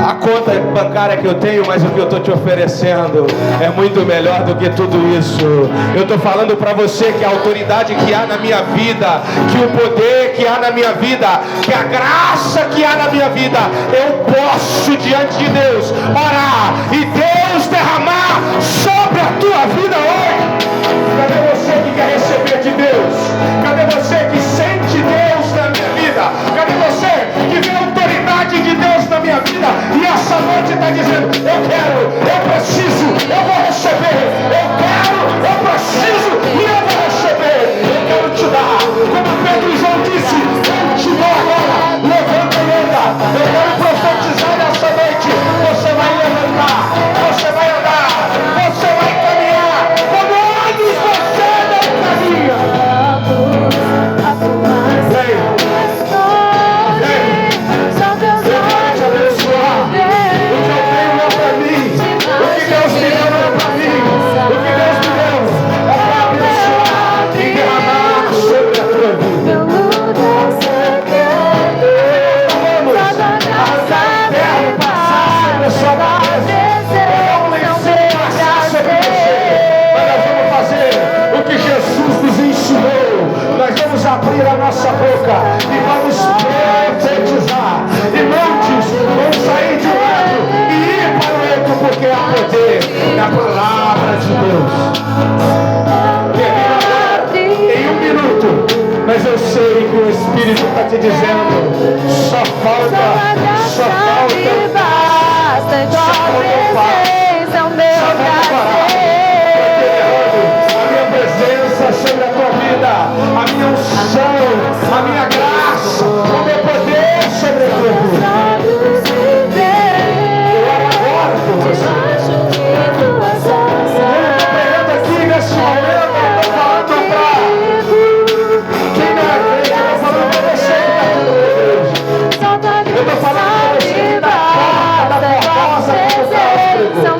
a conta bancária que eu tenho, mas o que eu estou te oferecendo é muito melhor do que tudo isso. Eu estou falando para você que a autoridade que há na minha vida, que o poder que há na minha vida, que a graça que há na minha vida, eu posso diante de Deus orar e Deus derramar sobre a tua vida hoje. Cadê você que quer receber de Deus? Cadê você que sente Deus na minha vida? Cadê você que vê a autoridade de Deus na minha vida e essa noite está dizendo: eu quero, eu preciso, eu vou receber, eu quero, eu preciso e eu vou receber. Eu quero te dar, como Pedro e João disse, eu te dou agora, levanta e anda. Eu quero profetizar nessa noite: você vai levantar, você vai andar, você vai caminhar como antes você não caminha. Deus. Em um minuto, mas eu sei que o Espírito está te dizendo, só falta a minha presença sobre a tua vida, a minha unção, a minha graça, o meu poder sobre a tua vida. Eu oro agora por você. Aqui nesse momento, eu estou falando para quem não é crente, eu estou falando para você que está aqui na igreja. Eu estou falando para você que está na formosa que está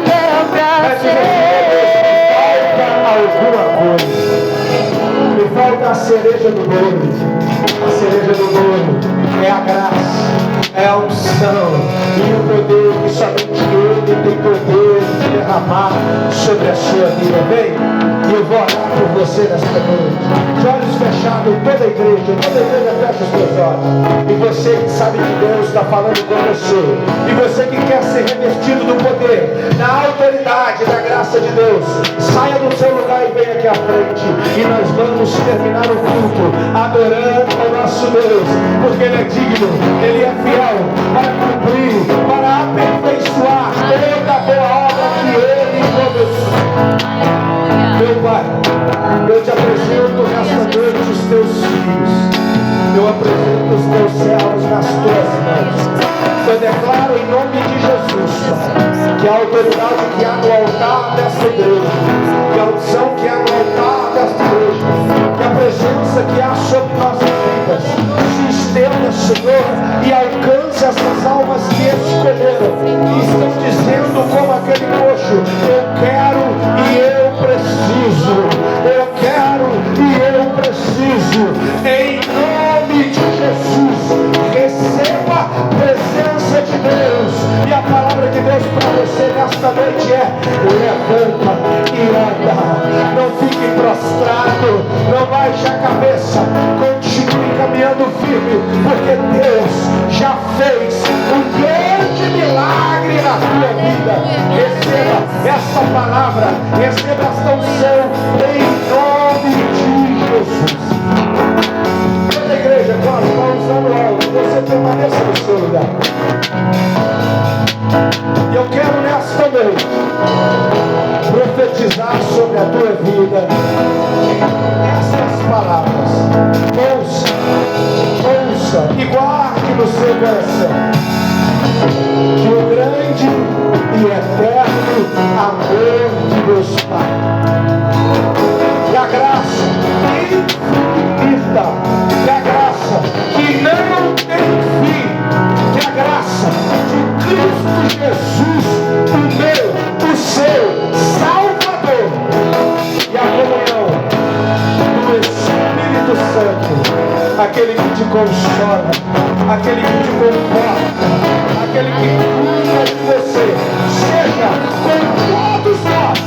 me falta a cereja do bolo. A cereja do bolo é a graça, é a unção e o poder que somente Ele tem poder de derramar sobre a sua vida. Vem, e eu vou orar por você nesta noite. De olhos fechados, toda a igreja fecha os teus olhos. E você que sabe que Deus está falando com você, e você que quer ser revestido do poder, da autoridade, da graça de Deus, saia do seu lugar e venha aqui à frente. E nós vamos terminar o culto adorando ao nosso Deus, porque Ele é digno, Ele é fiel para cumprir, para aperfeiçoar toda boa obra que Ele começou. Meu Pai, eu te apresento nesta noite os teus filhos. Eu apresento os teus servos nas tuas mãos. Eu declaro em nome de Jesus, Pai, que a autoridade que há no altar desta igreja, que a unção que há no altar desta igreja, que a presença que há sobre nossas vidas se estenda, Senhor, e alcance essas almas que escolheram e estão dizendo como aquele coxo: eu quero e eu preciso, eu quero e eu preciso. Em nome de Jesus, receba a presença de Deus. E a palavra de Deus para você nesta noite é: levanta e anda. Não fique prostrado, não baixe a cabeça, continue caminhando firme, porque Deus já fez um grande milagre na tua vida. Receba essa palavra, receba esta unção em nome de Jesus. Toda a igreja com as mãos no alto, você permaneça no seu lugar. E eu quero nesta noite profetizar sobre a tua vida estas palavras. Ouça e guarde no seu coração que o grande e eterno amor de Deus Pai, que a graça infinita, que a graça que não tem fim, que a graça de Cristo Jesus, o meu, o seu Salvador, e a comunhão do Espírito Santo, aquele que te consola, aquele que te conforta, aquele que cuida de você, seja com todos nós.